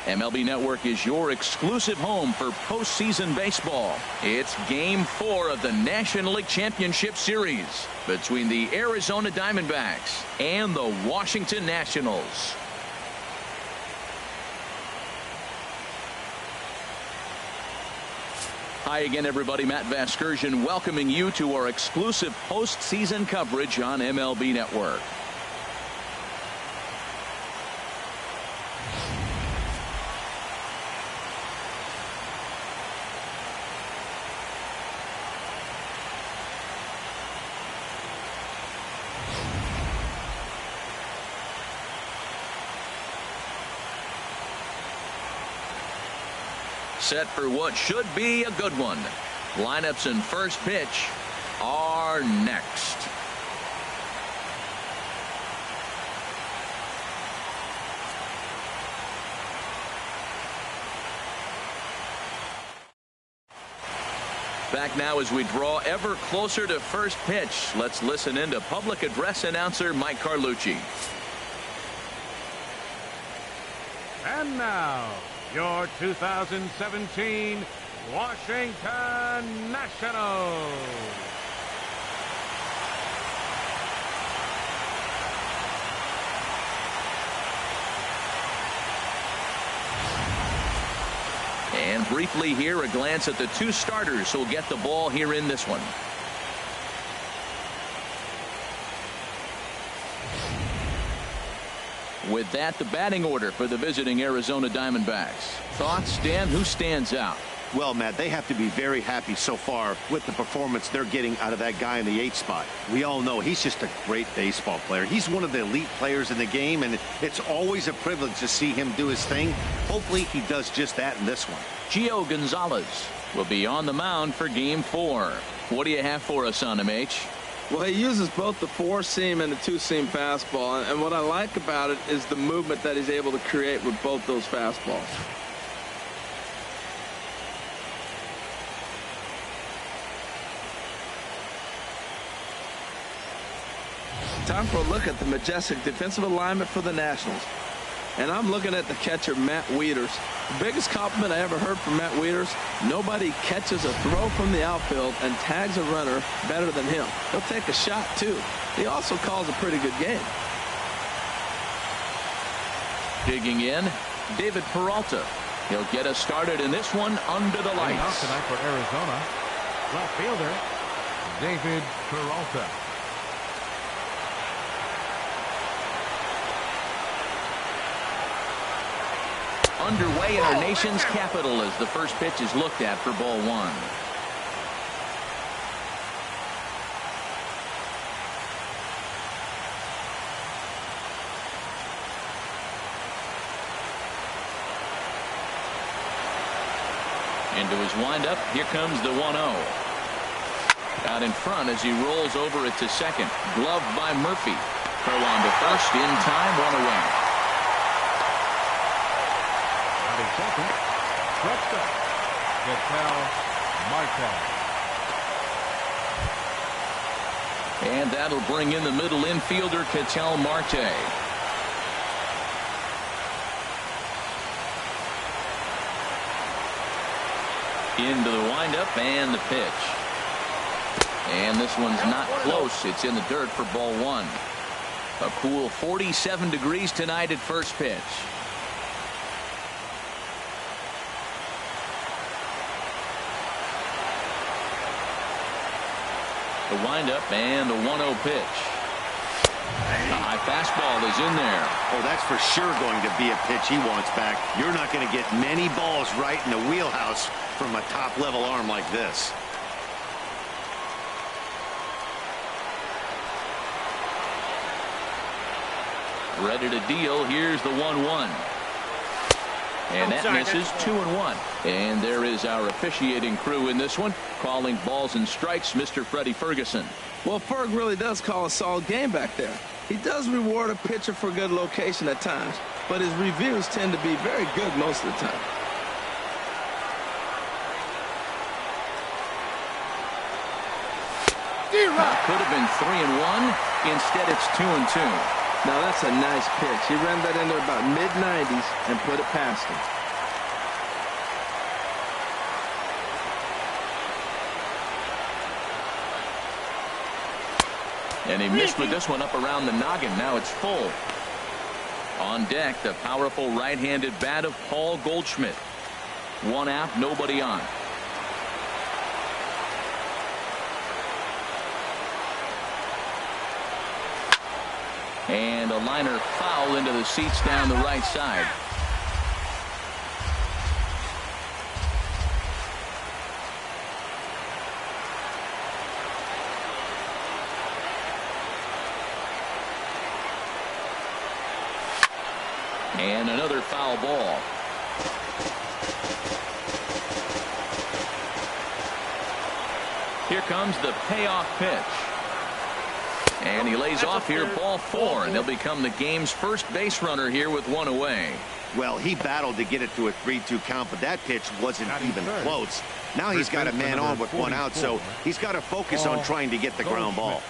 MLB Network is your exclusive home for postseason baseball. It's Game 4 of the National League Championship Series between the Arizona Diamondbacks and the Washington Nationals. Hi again, everybody. Matt Vasgersian welcoming you to our exclusive postseason coverage on MLB Network. Set for what should be a good one. Lineups and first pitch are next. Back now as we draw ever closer to first pitch. Let's listen in to public address announcer Mike Carlucci. And now, your 2017 Washington Nationals. And briefly here, a glance at the two starters who will get the ball here in this one. With that, the batting order for the visiting Arizona Diamondbacks. Thoughts, Dan? Who stands out? Well, Matt, they have to be very happy so far with the performance they're getting out of that guy in the 8th spot. We all know he's just a great baseball player. He's one of the elite players in the game, and it's always a privilege to see him do his thing. Hopefully he does just that in this one. Gio Gonzalez will be on the mound for Game 4. What do you have for us on him, H? Well, he uses both the 4-seam and the 2-seam fastball, and what I like about it is the movement that he's able to create with both those fastballs. Time for a look at the majestic defensive alignment for the Nationals. And I'm looking at the catcher, Matt Wieters. The biggest compliment I ever heard from Matt Wieters: nobody catches a throw from the outfield and tags a runner better than him. He'll take a shot, too. He also calls a pretty good game. Digging in, David Peralta. He'll get us started in this one under the lights. Out tonight for Arizona, left fielder David Peralta. Underway in our nation's capital as the first pitch is looked at for ball 1. Into his windup, here comes the 1-0. Out in front as he rolls over it to second. Gloved by Murphy. Throw on to first, in time, 1 away. Second, shortstop, Marte. And that'll bring in the middle infielder, Ketel Marte. Into the windup and the pitch. And this one's not close. It's in the dirt for ball 1. A cool 47 degrees tonight at first pitch. The windup and the 1-0 pitch. The high fastball is in there. Oh, that's for sure going to be a pitch he wants back. You're not going to get many balls right in the wheelhouse from a top-level arm like this. Ready to deal. Here's the 1-1. And that misses 2-1. And there is our officiating crew in this one, calling balls and strikes, Mr. Freddie Ferguson. Well, Ferg really does call a solid game back there. He does reward a pitcher for good location at times, but his reviews tend to be very good most of the time. Could have been 3-1. Instead, it's 2-2. Now, that's a nice pitch. He ran that in there about mid-90s and put it past him. And he missed with this one up around the noggin. Now it's full. On deck, the powerful right-handed bat of Paul Goldschmidt. One out, nobody on. And a liner foul into the seats down the right side. And another foul ball. Here comes the payoff pitch. And he lays off here, ball 4, and he'll become the game's first base runner here with one away. Well, he battled to get it to a 3-2 count, but that pitch wasn't even close. Now he's got a man on with 1 out, so he's got to focus on trying to get the ground ball.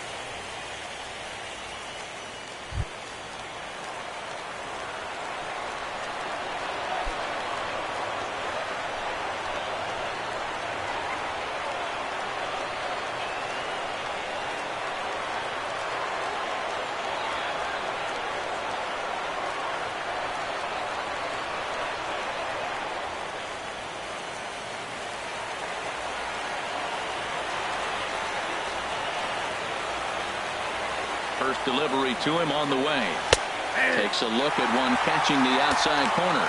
First delivery to him on the way. Takes a look at one catching the outside corner.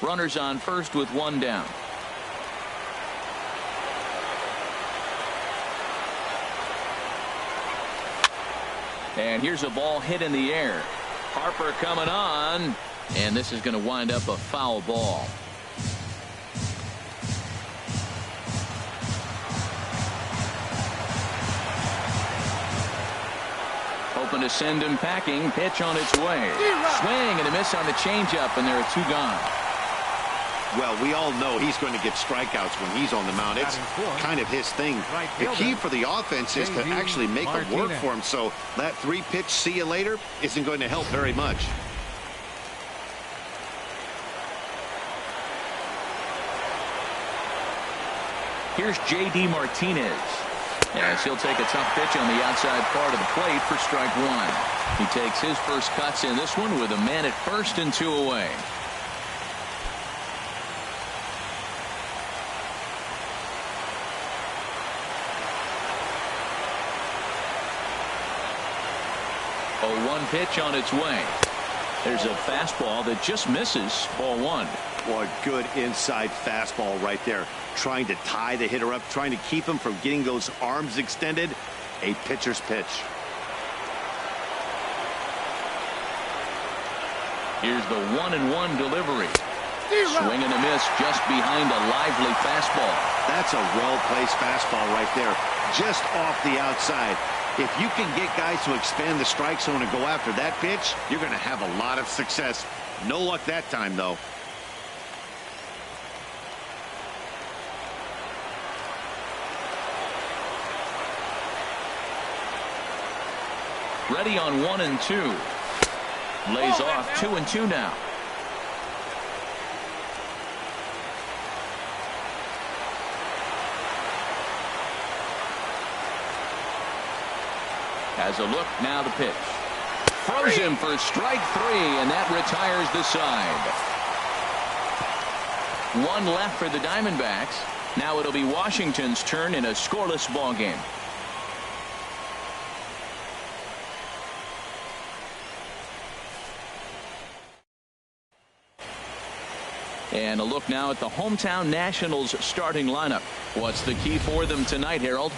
Runners on first with 1 down. And here's a ball hit in the air. Harper coming on, and this is going to wind up a foul ball. Hoping to send him packing. Pitch on its way. Swing and a miss on the changeup, and there are 2 gone. Well, we all know he's going to get strikeouts when he's on the mound. It's kind of his thing. The key for the offense is to actually make it work for him, so that 3-pitch see you later isn't going to help very much. Here's J.D. Martinez. As he'll take a tough pitch on the outside part of the plate for strike 1. He takes his first cuts in this one with a man at first and 2 away. A 1 pitch on its way. There's a fastball that just misses. Ball 1. Well, a good inside fastball right there. Trying to tie the hitter up, trying to keep him from getting those arms extended. A pitcher's pitch. Here's the 1-1 delivery. Swing and a miss just behind a lively fastball. That's a well-placed fastball right there. Just off the outside. If you can get guys to expand the strike zone and go after that pitch, you're going to have a lot of success. No luck that time, though. Ready on 1 and 2. Lays off 2 and 2 now. Has a look, now the pitch. Throws him for strike 3, and that retires the side. 1 left for the Diamondbacks. Now it'll be Washington's turn in a scoreless ball game. And a look now at the hometown Nationals starting lineup. What's the key for them tonight, Harold?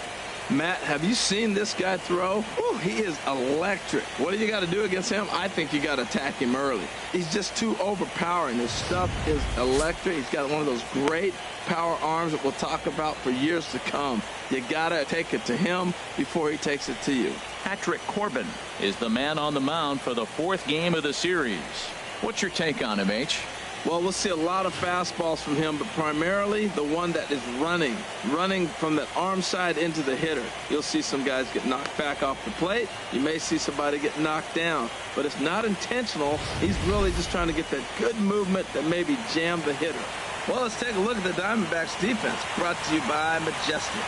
Matt, have you seen this guy throw? Ooh, he is electric. What do you got to do against him? I think you got to attack him early. He's just too overpowering. His stuff is electric. He's got one of those great power arms that we'll talk about for years to come. You got to take it to him before he takes it to you. Patrick Corbin is the man on the mound for the 4th game of the series. What's your take on him, H? Well, we'll see a lot of fastballs from him, but primarily the one that is running from the arm side into the hitter. You'll see some guys get knocked back off the plate. You may see somebody get knocked down, but it's not intentional. He's really just trying to get that good movement that maybe jammed the hitter. Well, let's take a look at the Diamondbacks defense, brought to you by Majestic.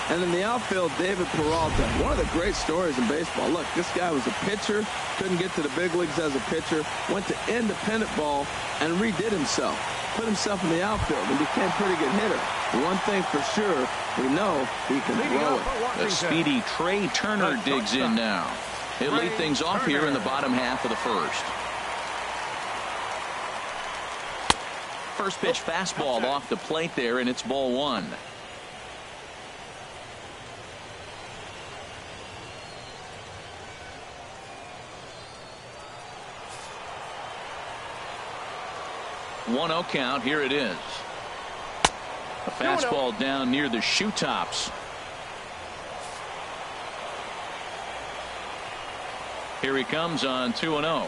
And in the outfield, David Peralta, one of the great stories in baseball. Look, this guy was a pitcher, couldn't get to the big leagues as a pitcher, went to independent ball and redid himself, put himself in the outfield and became a pretty good hitter. One thing for sure, we know he can throw it. The speedy Trey Turner digs in now. He'll lead things off here in the bottom half of the first. First pitch fastball off the plate there, and it's ball one. One 0 count. Here it is. A fastball down near the shoe tops. Here he comes on 2-0.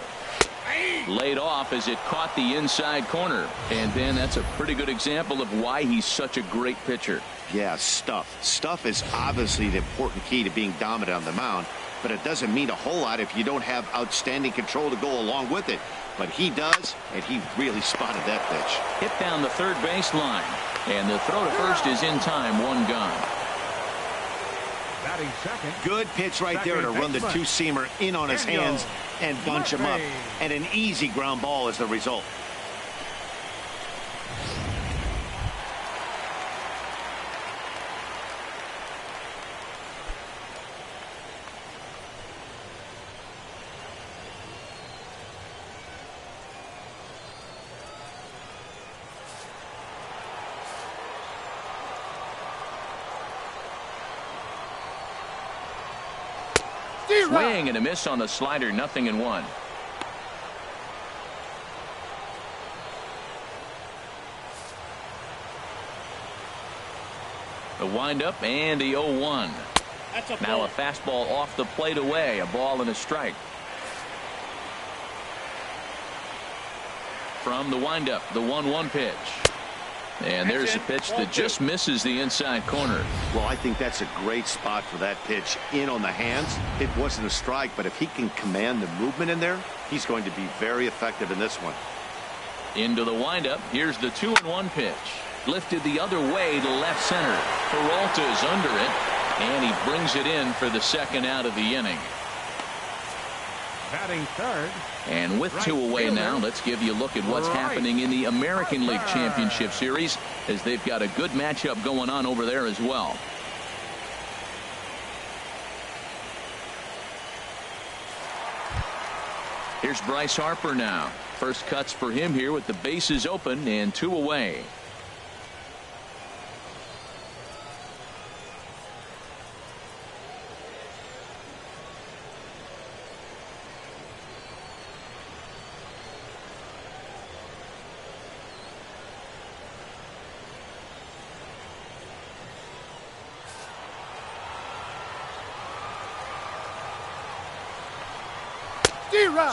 Laid off as it caught the inside corner. And then that's a pretty good example of why he's such a great pitcher. Yeah, stuff. Stuff is obviously the important key to being dominant on the mound, but it doesn't mean a whole lot if you don't have outstanding control to go along with it. But he does, and he really spotted that pitch. Hit down the third baseline, and the throw to first is in time, one gone. Batting second. Good pitch right there to run the two-seamer in on his hands and bunch him up. And an easy ground ball as the result. Swing and a miss on the slider, 0-1. The windup and the 0-1. Now a fastball off the plate away, a ball and a strike. From the windup, the 1-1 pitch. And there's a pitch that just misses the inside corner. Well, I think that's a great spot for that pitch in on the hands. It wasn't a strike, but if he can command the movement in there, he's going to be very effective in this one. Into the windup. Here's the 2-1 pitch. Lifted the other way to left center. Peralta is under it, and he brings it in for the second out of the inning. Batting third. And with two away now, let's give you a look at what's happening in the American League Championship Series, as they've got a good matchup going on over there as well. Here's Bryce Harper now. First cuts for him here with the bases open and two away.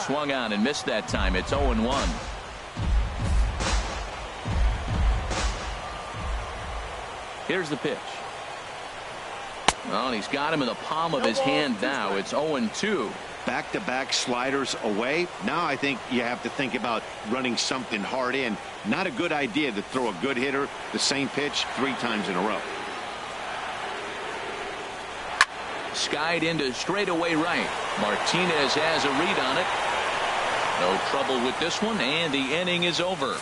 Swung on and missed that time. It's 0-1. Here's the pitch. Well, and he's got him in the palm of his hand now. It's 0-2. Back-to-back sliders away. Now I think you have to think about running something hard in. Not a good idea to throw a good hitter the same pitch 3 times in a row. Skied into straightaway right. Martinez has a read on it. No trouble with this one, and the inning is over.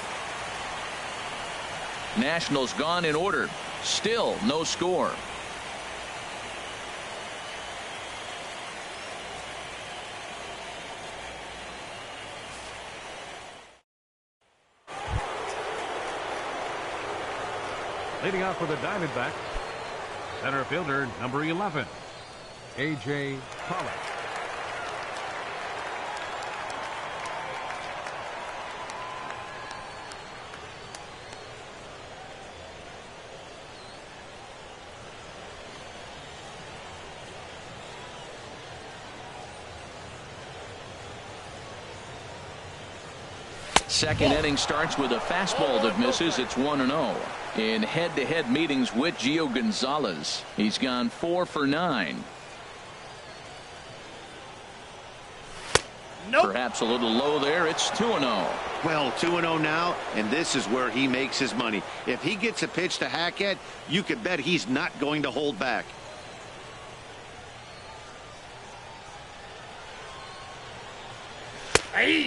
Nationals gone in order. Still no score. Leading off for the Diamondbacks, center fielder number 11, A.J. Pollock. Second inning starts with a fastball that misses. It's 1-0. In head-to-head meetings with Gio Gonzalez, he's gone 4 for 9. Perhaps a little low there. It's 2-0. Well, 2-0 now, and this is where he makes his money. If he gets a pitch to hack at, you could bet he's not going to hold back.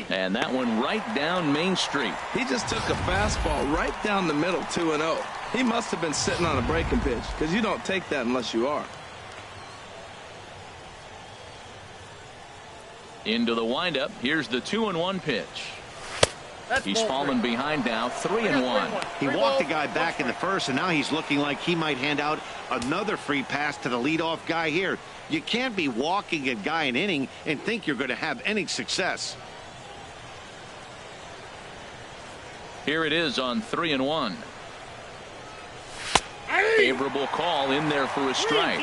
And that one right down Main Street. He just took a fastball right down the middle, 2-0. He must have been sitting on a breaking pitch, because you don't take that unless you are. Into the windup. Here's the 2-1 pitch. He's fallen behind now, 3-1. He walked the guy back in the first, and now he's looking like he might hand out another free pass to the leadoff guy here. You can't be walking a guy an inning and think you're going to have any success. Here it is on 3-1. Favorable call in there for a strike.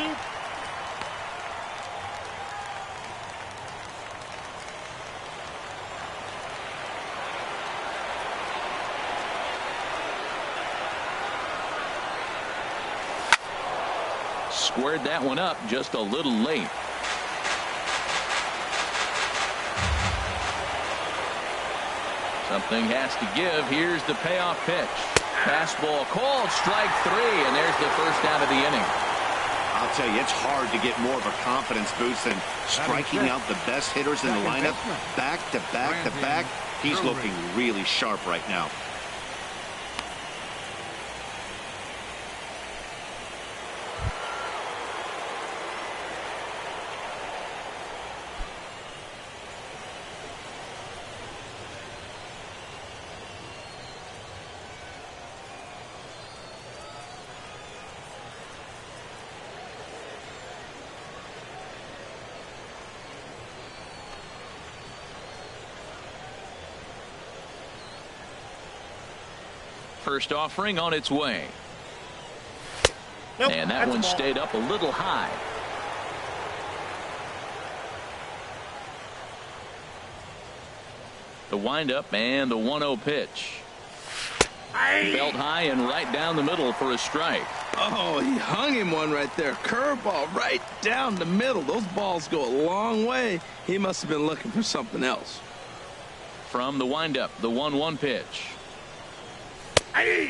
Squared that one up just a little late. Something has to give. Here's the payoff pitch. Fastball called, strike 3, and there's the first out of the inning. I'll tell you, it's hard to get more of a confidence boost than striking out the best hitters in the lineup back to back to back. He's looking really sharp right now. First offering on its way. And that one stayed up a little high. The windup and the 1-0 pitch. Belt high and right down the middle for a strike. Oh, he hung him one right there. Curveball right down the middle. Those balls go a long way. He must have been looking for something else. From the windup, the 1-1 pitch.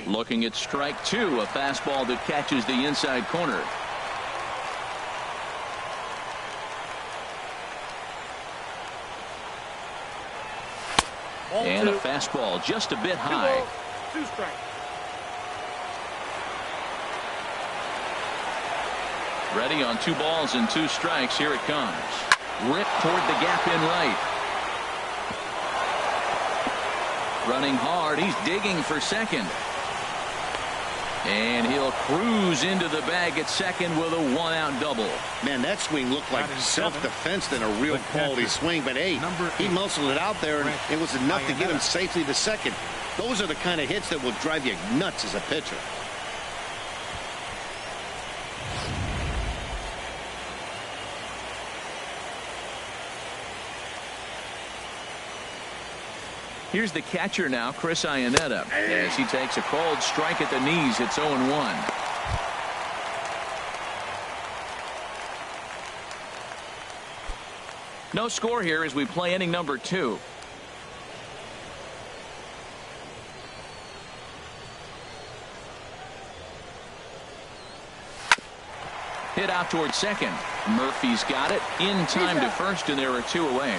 Looking at strike 2, a fastball that catches the inside corner. And a fastball just a bit high. 2 strikes. Ready on 2 balls and 2 strikes. Here it comes. Ripped toward the gap in right. Running hard. He's digging for second. And he'll cruise into the bag at second with a 1-out double. Man, that swing looked like self-defense than a real quality swing. But, hey, he muscled it out there, and it was enough to get him safely to second. Those are the kind of hits that will drive you nuts as a pitcher. Here's the catcher now, Chris Iannetta, as he takes a called strike at the knees. It's 0-1. No score here as we play inning number 2. Hit out towards second. Murphy's got it in time to first, and there are 2 away.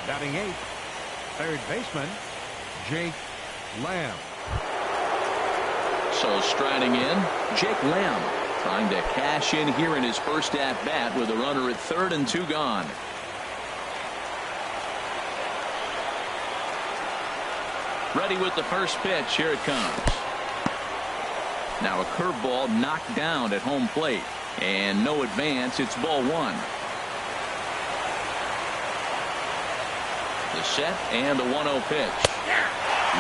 Batting 8th, third baseman, Jake Lamb. So striding in, Jake Lamb trying to cash in here in his first at-bat with a runner at third and 2 gone. Ready with the first pitch. Here it comes. Now a curveball knocked down at home plate. And no advance. It's ball 1. The set and the 1-0 pitch.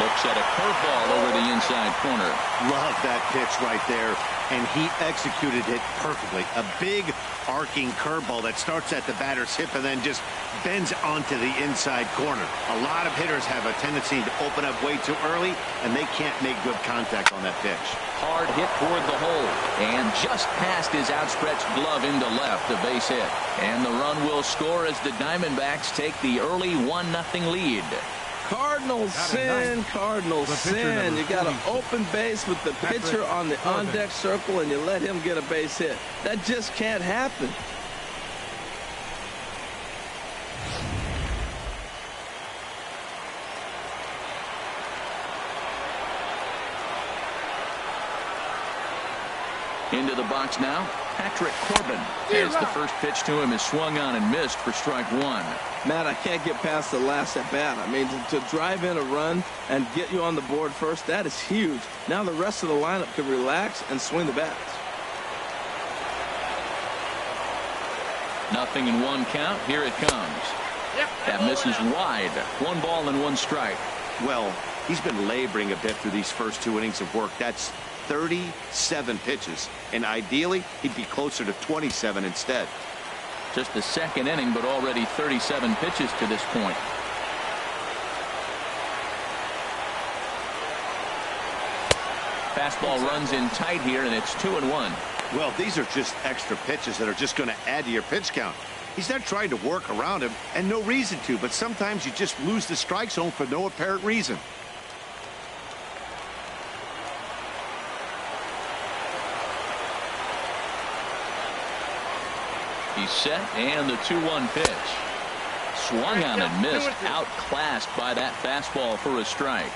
Looks at a curveball over the inside corner. Love that pitch right there, and he executed it perfectly. A big arcing curveball that starts at the batter's hip and then just bends onto the inside corner. A lot of hitters have a tendency to open up way too early, and they can't make good contact on that pitch. Hard hit toward the hole, and just past his outstretched glove into left, a base hit. And the run will score as the Diamondbacks take the early 1-0 lead. Cardinals sin, Cardinals sin. You got an open base with the pitcher on the on-deck circle, and you let him get a base hit. That just can't happen. Into the box now, Patrick Corbin. As the first pitch to him is swung on and missed for strike one. Matt, I can't get past the last at bat. I mean, to drive in a run and get you on the board first, that is huge. Now the rest of the lineup can relax and swing the bats. 0-1 count. Here it comes. That misses wide. 1 ball and 1 strike. Well, he's been laboring a bit through these first 2 innings of work. That's 37 pitches, and ideally he'd be closer to 27 instead. Just the second inning, but already 37 pitches to this point. Fastball runs in tight here, and it's 2-1. Well, these are just extra pitches that are just going to add to your pitch count. He's not trying to work around him, and no reason to, but sometimes you just lose the strike zone for no apparent reason. He's set, and the 2-1 pitch. Swung on and missed, outclassed by that fastball for a strike.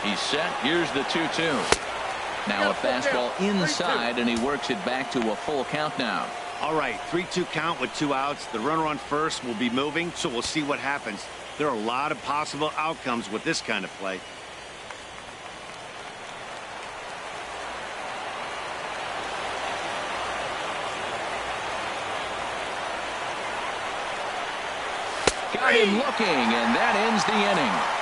He's set. Here's the 2-2. Now a fastball inside, and he works it back to a full count now. All right, 3-2 count with 2 outs. The runner on first will be moving, so we'll see what happens. There are a lot of possible outcomes with this kind of play. Got him looking, and that ends the inning.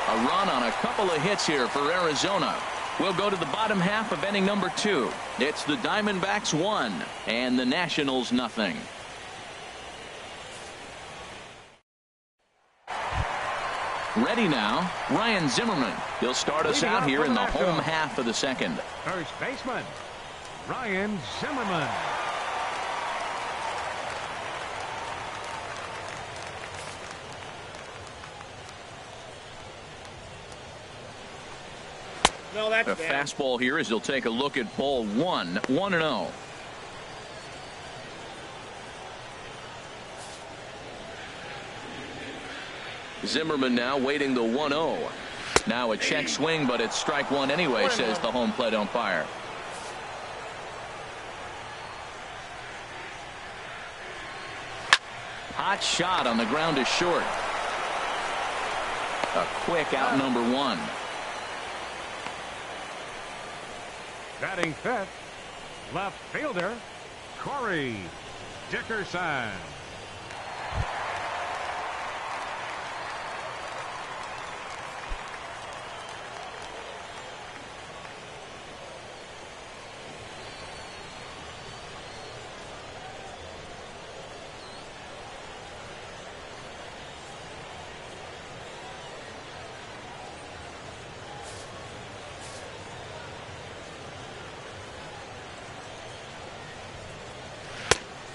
A run on a couple of hits here for Arizona. We'll go to the bottom half of inning number 2. It's the Diamondbacks 1 and the Nationals 0. Ready now, Ryan Zimmerman. He'll start us out here in the home half of the second. First baseman, Ryan Zimmerman. No, that's a bad. Fastball here as he'll take a look at ball 1, 1-0. Zimmerman now waiting the 1-0. Now a check swing, but it's strike one anyway, says the home plate umpire. Hot shot on the ground is short. A quick out number 1. Batting fifth, left fielder, Corey Dickerson.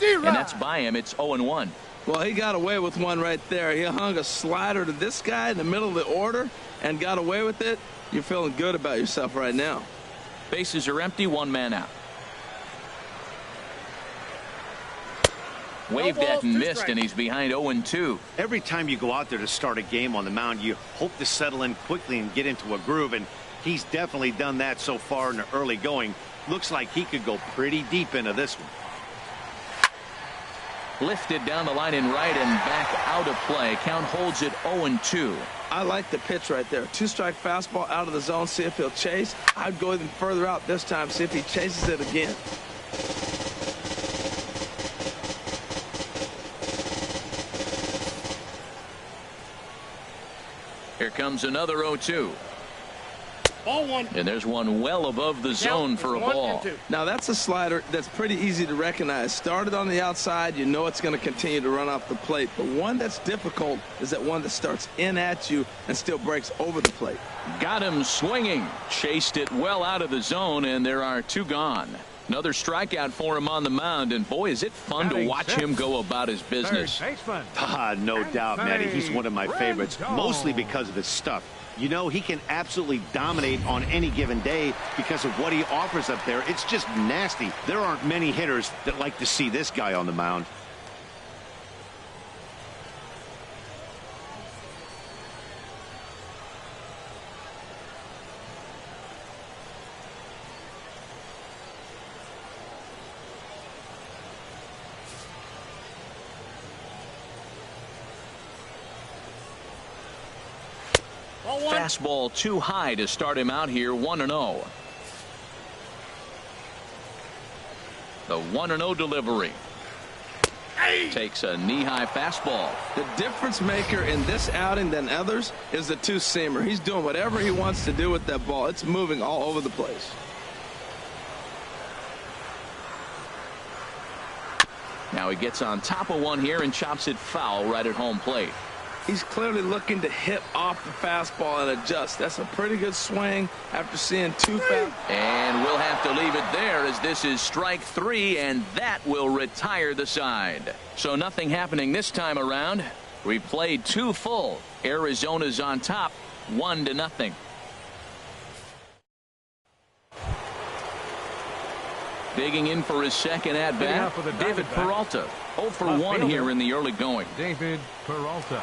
And that's by him. It's 0-1. Well, he got away with one right there. He hung a slider to this guy in the middle of the order and got away with it. You're feeling good about yourself right now. Bases are empty, 1 man out. Waved at and missed, and he's behind 0-2. Every time you go out there to start a game on the mound, you hope to settle in quickly and get into a groove, and he's definitely done that so far in the early going. Looks like he could go pretty deep into this one. Lifted down the line in right and back out of play. Count holds it 0-2. I like the pitch right there. 2-strike fastball out of the zone. See if he'll chase. I'd go even further out this time. See if he chases it again. Here comes another 0-2. Ball one. And there's one well above the zone for a ball. Now that's a slider that's pretty easy to recognize. Started on the outside, you know it's going to continue to run off the plate. The one that's difficult is that one that starts in at you and still breaks over the plate. Got him swinging. Chased it well out of the zone, and there are 2 gone. Another strikeout for him on the mound, and boy, is it fun to watch him go about his business. No doubt, Matty. He's one of my favorites, mostly because of his stuff. You know, he can absolutely dominate on any given day because of what he offers up there. It's just nasty. There aren't many hitters that like to see this guy on the mound. Fastball too high to start him out here. 1-0. The 1-0 delivery. Takes a knee-high fastball. The difference maker in this outing than others is the 2-seamer. He's doing whatever he wants to do with that ball. It's moving all over the place. Now he gets on top of one here and chops it foul right at home plate. He's clearly looking to hit off the fastball and adjust. That's a pretty good swing after seeing 2 fastballs. And we'll have to leave it there as this is strike 3, and that will retire the side. So nothing happening this time around. We played 2 full. Arizona's on top, 1-0. Digging in for his second at-bat, David Peralta. 0 for 1 here in the early going. David Peralta.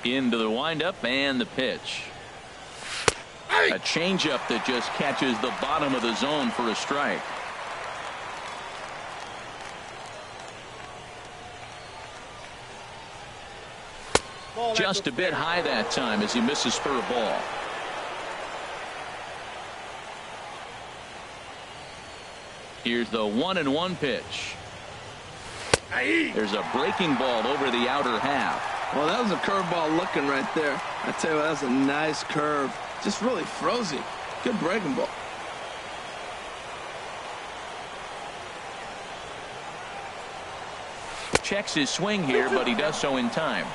Into the windup and the pitch. A changeup that just catches the bottom of the zone for a strike. Just a bit high that time as he misses for a ball. Here's the 1-1 pitch. There's a breaking ball over the outer half. Well, that was a curveball looking right there. I tell you what, that was a nice curve. Just really frozen. Good breaking ball. Checks his swing here, but he does so in time.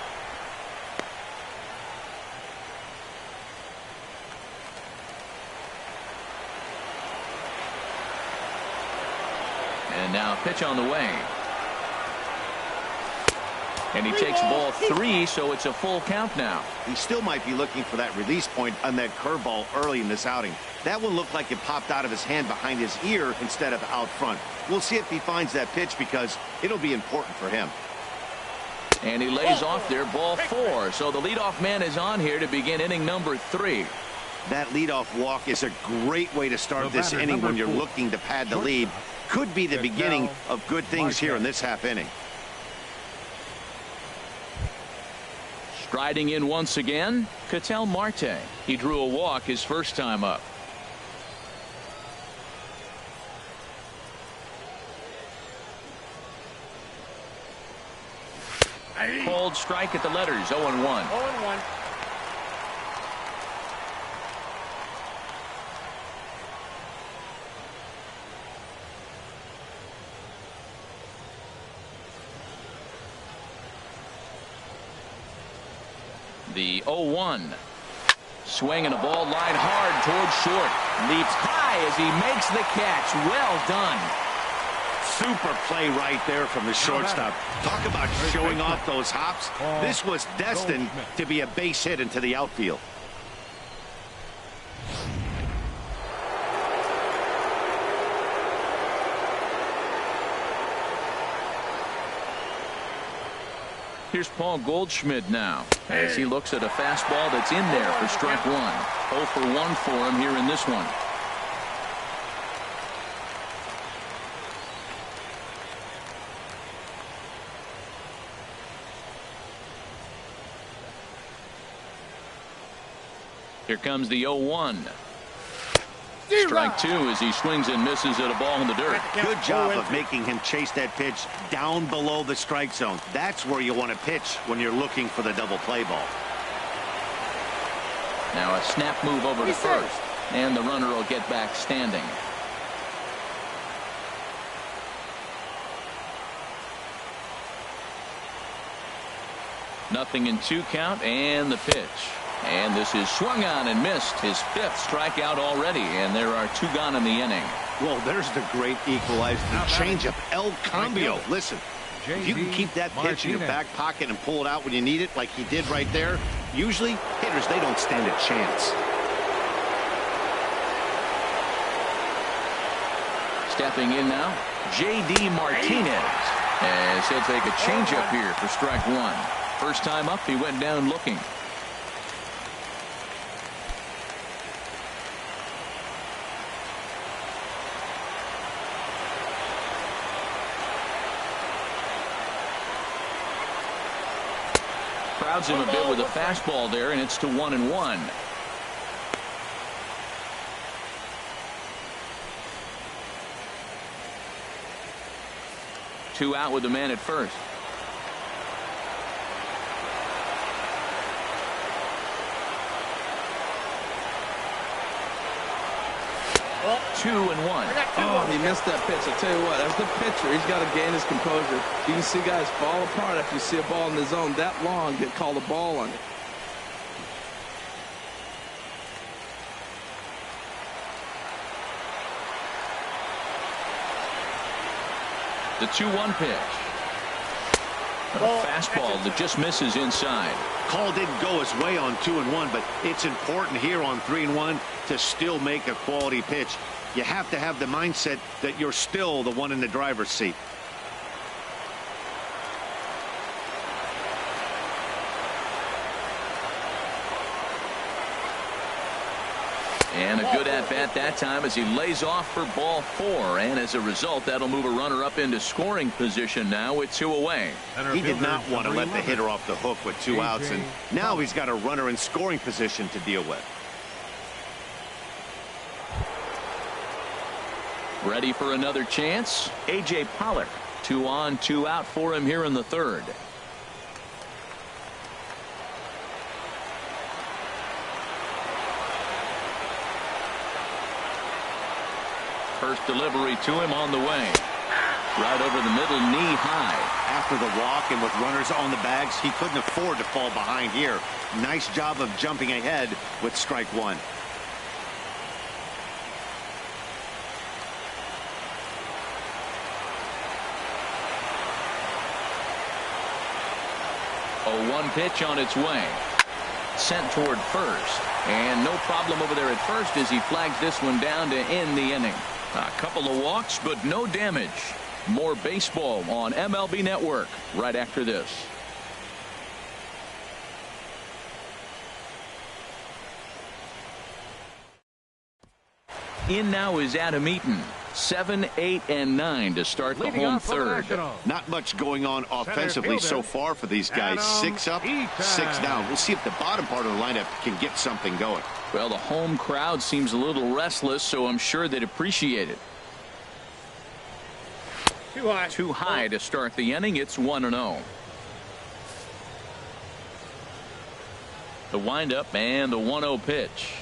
And now pitch on the way. And he takes ball 3, so it's a full count now. He still might be looking for that release point on that curveball early in this outing. That one looked like it popped out of his hand behind his ear instead of out front. We'll see if he finds that pitch because it'll be important for him. And he lays off there, ball 4. So the leadoff man is on here to begin inning number 3. That leadoff walk is a great way to start this inning when you're looking to pad the lead. Could be the beginning of good things here in this half inning. Striding in once again, Ketel Marte. He drew a walk his first time up. Called strike at the letters, 0-1. 0-1. The 0-1. Swing and a ball line hard towards short. Leaps high as he makes the catch. Well done. Super play right there from the shortstop. Talk about showing off those hops. This was destined to be a base hit into the outfield. Here's Paul Goldschmidt now as he looks at a fastball that's in there for strike 1. 0 for 1 for him here in this one. Here comes the 0-1. Strike two as he swings and misses at a ball in the dirt. Good job of making him chase that pitch down below the strike zone. That's where you want to pitch when you're looking for the double play ball. Now a snap move over to first, and the runner will get back standing. Nothing in 2 count, and the pitch. And this is swung on and missed, his 5th strikeout already, and there are 2 gone in the inning. Well, there's the great equalizer, the changeup, El Cambio. Listen, if you can keep that pitch in your back pocket and pull it out when you need it, like he did right there, usually hitters, they don't stand a chance. Stepping in now, J.D. Martinez, as he'll take a changeup here for strike 1. First time up, he went down looking. Crowds him a bit with a fastball there, and it's to 1-1. Two out with the man at first. Oh. 2-1. Oh, he missed that pitch. I'll tell you what, as the pitcher, he's got to gain his composure. You can see guys fall apart after you see a ball in the zone that long, get called a ball on it. The 2-1 pitch. A fastball that just misses inside. Call didn't go his way on 2-1, but it's important here on 3-1 to still make a quality pitch. You have to have the mindset that you're still the one in the driver's seat. And a good at-bat that time as he lays off for ball 4. And as a result, that'll move a runner up into scoring position now with 2 away. He did not want to let the hitter off the hook with 2 outs, and now he's got a runner in scoring position to deal with. Ready for another chance? A.J. Pollock. 2 on, 2 out for him here in the 3rd. First delivery to him on the way. Right over the middle, knee high. After the walk and with runners on the bags, he couldn't afford to fall behind here. Nice job of jumping ahead with strike 1. A 1 pitch on its way. Sent toward first. And no problem over there at first as he flags this one down to end the inning. A couple of walks, but no damage. More baseball on MLB Network right after this. In now is Adam Eaton. 7, 8, and 9 to start the home 3rd. Not much going on offensively so far for these guys. 6 up, 6 down. We'll see if the bottom part of the lineup can get something going. Well, the home crowd seems a little restless, so I'm sure they'd appreciate it. Too high. Too high to start the inning. It's 1-0. The windup and the 1-0 pitch.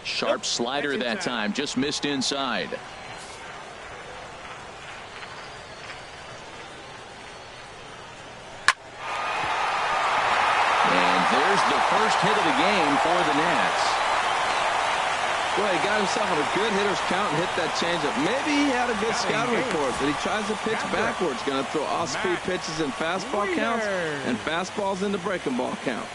Sharp slider that time, just missed inside. And there's the first hit of the game for the Nats. Well, he got himself on a good hitter's count and hit that changeup. Maybe he had a good scouting report, but he tries to pitch backwards. Going to throw off-speed pitches in fastball counts and fastballs in the breaking ball count.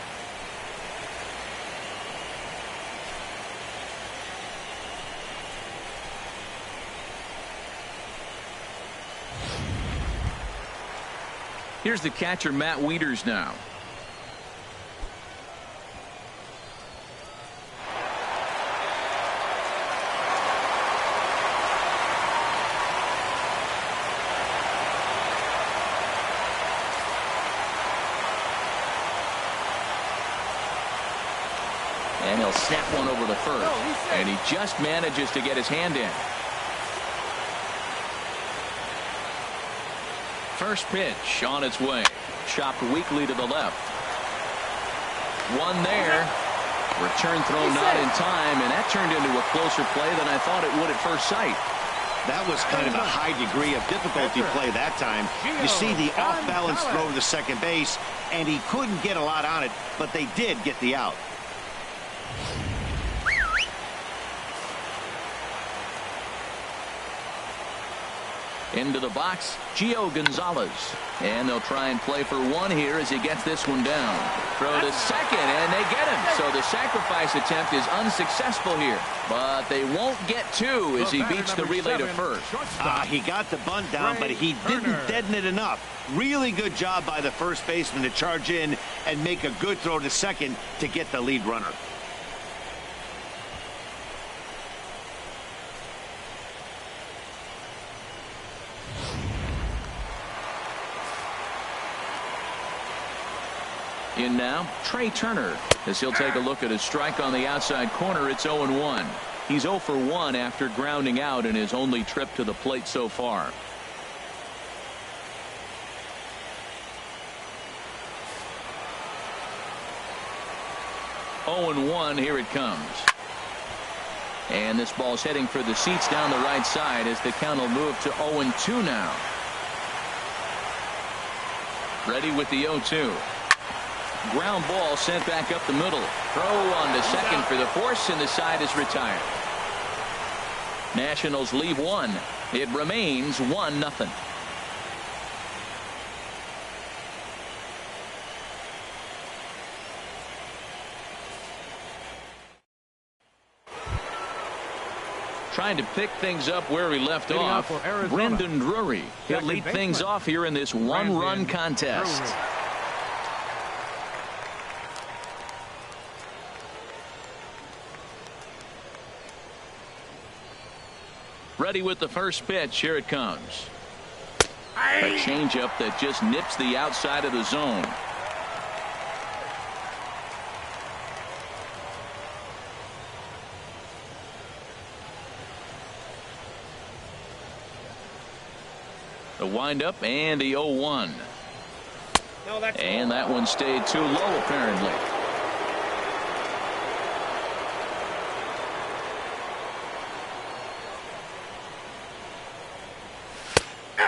Here's the catcher, Matt Wieters, now. And he'll snap one over to first. And he just manages to get his hand in. First pitch on its way. Chopped weakly to the left. One there. Return throw not in time, and that turned into a closer play than I thought it would at first sight. That was kind of a high degree of difficulty play that time. You see the off-balance throw to the second base, and he couldn't get a lot on it, but they did get the out. Into the box, Gio Gonzalez. And they'll try and play for one here as he gets this one down. Throw to second, and they get him. So the sacrifice attempt is unsuccessful here. But they won't get two as he beats the relay to first. He got the bunt down, but he didn't deaden it enough. Really good job by the first baseman to charge in and make a good throw to second to get the lead runner. In now, Trey Turner, as he'll take a look at his strike on the outside corner. It's 0-1. He's 0 for 1 after grounding out in his only trip to the plate so far. (0-1). Here it comes. And this ball's heading for the seats down the right side as the count will move to 0-2 now. Ready with the 0-2. Ground ball sent back up the middle. Throw on to second for the force, and the side is retired. Nationals leave one. It remains 1-0. Trying to pick things up where we left off. Brendan Drury. He'll lead things off here in this one-run contest. Ready with the first pitch. Here it comes. A changeup that just nips the outside of the zone. The windup and the 0-1. And that one stayed too low apparently.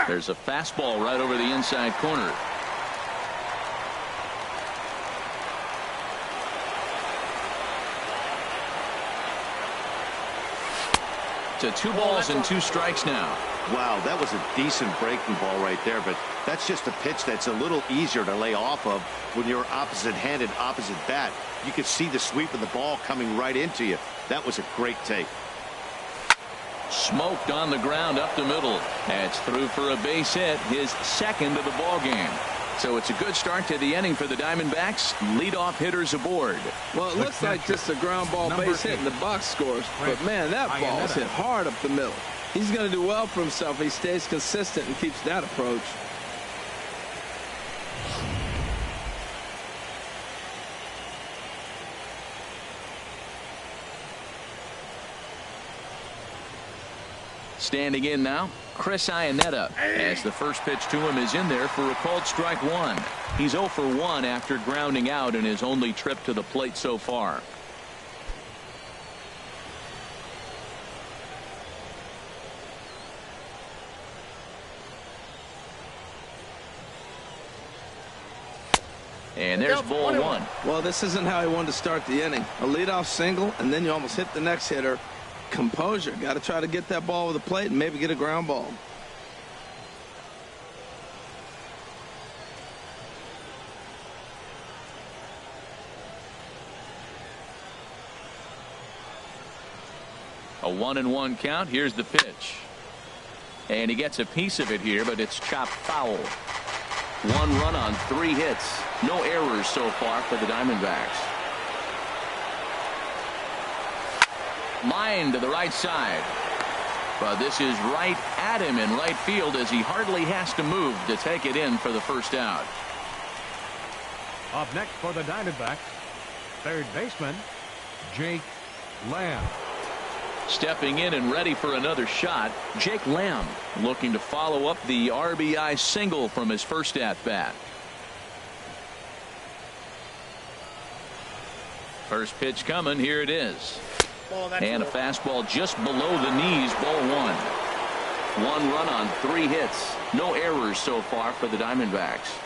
There's a fastball right over the inside corner. To 2 balls and 2 strikes now. Wow, that was a decent breaking ball right there, but that's just a pitch that's a little easier to lay off of when you're opposite-handed, opposite bat. You could see the sweep of the ball coming right into you. That was a great take. Smoked on the ground up the middle. That's through for a base hit, his second of the ball game. So it's a good start to the inning for the Diamondbacks. Leadoff hitters aboard. Well, it looks like just a ground ball base hit and the box scores. But man, that ball's hit hard up the middle. He's going to do well for himself. He stays consistent and keeps that approach. Standing in now, Chris Iannetta, as the first pitch to him is in there for a called strike one. He's 0 for 1 after grounding out in his only trip to the plate so far. And there's ball 1. Well, this isn't how he wanted to start the inning. A leadoff single, and then you almost hit the next hitter. Composure. Got to try to get that ball over the plate and maybe get a ground ball. A 1-1 count. Here's the pitch. And he gets a piece of it here, but it's chopped foul. 1 run on 3 hits. No errors so far for the Diamondbacks. Line to the right side. But this is right at him in right field as he hardly has to move to take it in for the first out. Up next for the Diamondbacks, third baseman Jake Lamb. Stepping in and ready for another shot, Jake Lamb looking to follow up the RBI single from his first at bat. First pitch coming. Here it is. And a fastball just below the knees. Ball one. One run on 3 hits. No errors so far for the Diamondbacks.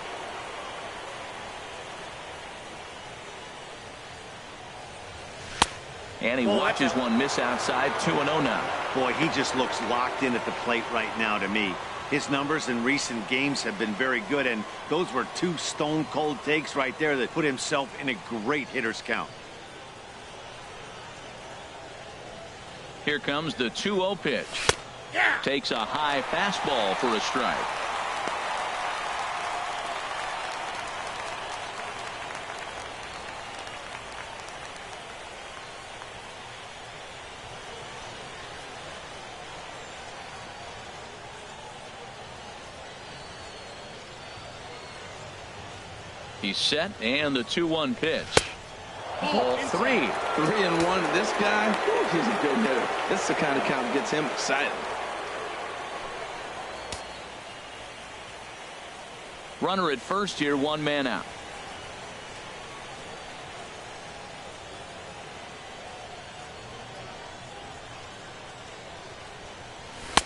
And he watches one miss outside. 2-0 now. Boy, he just looks locked in at the plate right now to me. His numbers in recent games have been very good, and those were 2 stone-cold takes right there that put himself in a great hitter's count. Here comes the 2-0 pitch. Takes a high fastball for a strike. He's set, and the 2-1 pitch. Ball 3. 3-1. This guy, he's a good hitter. This is the kind of count that gets him excited. Runner at first here, 1 man out.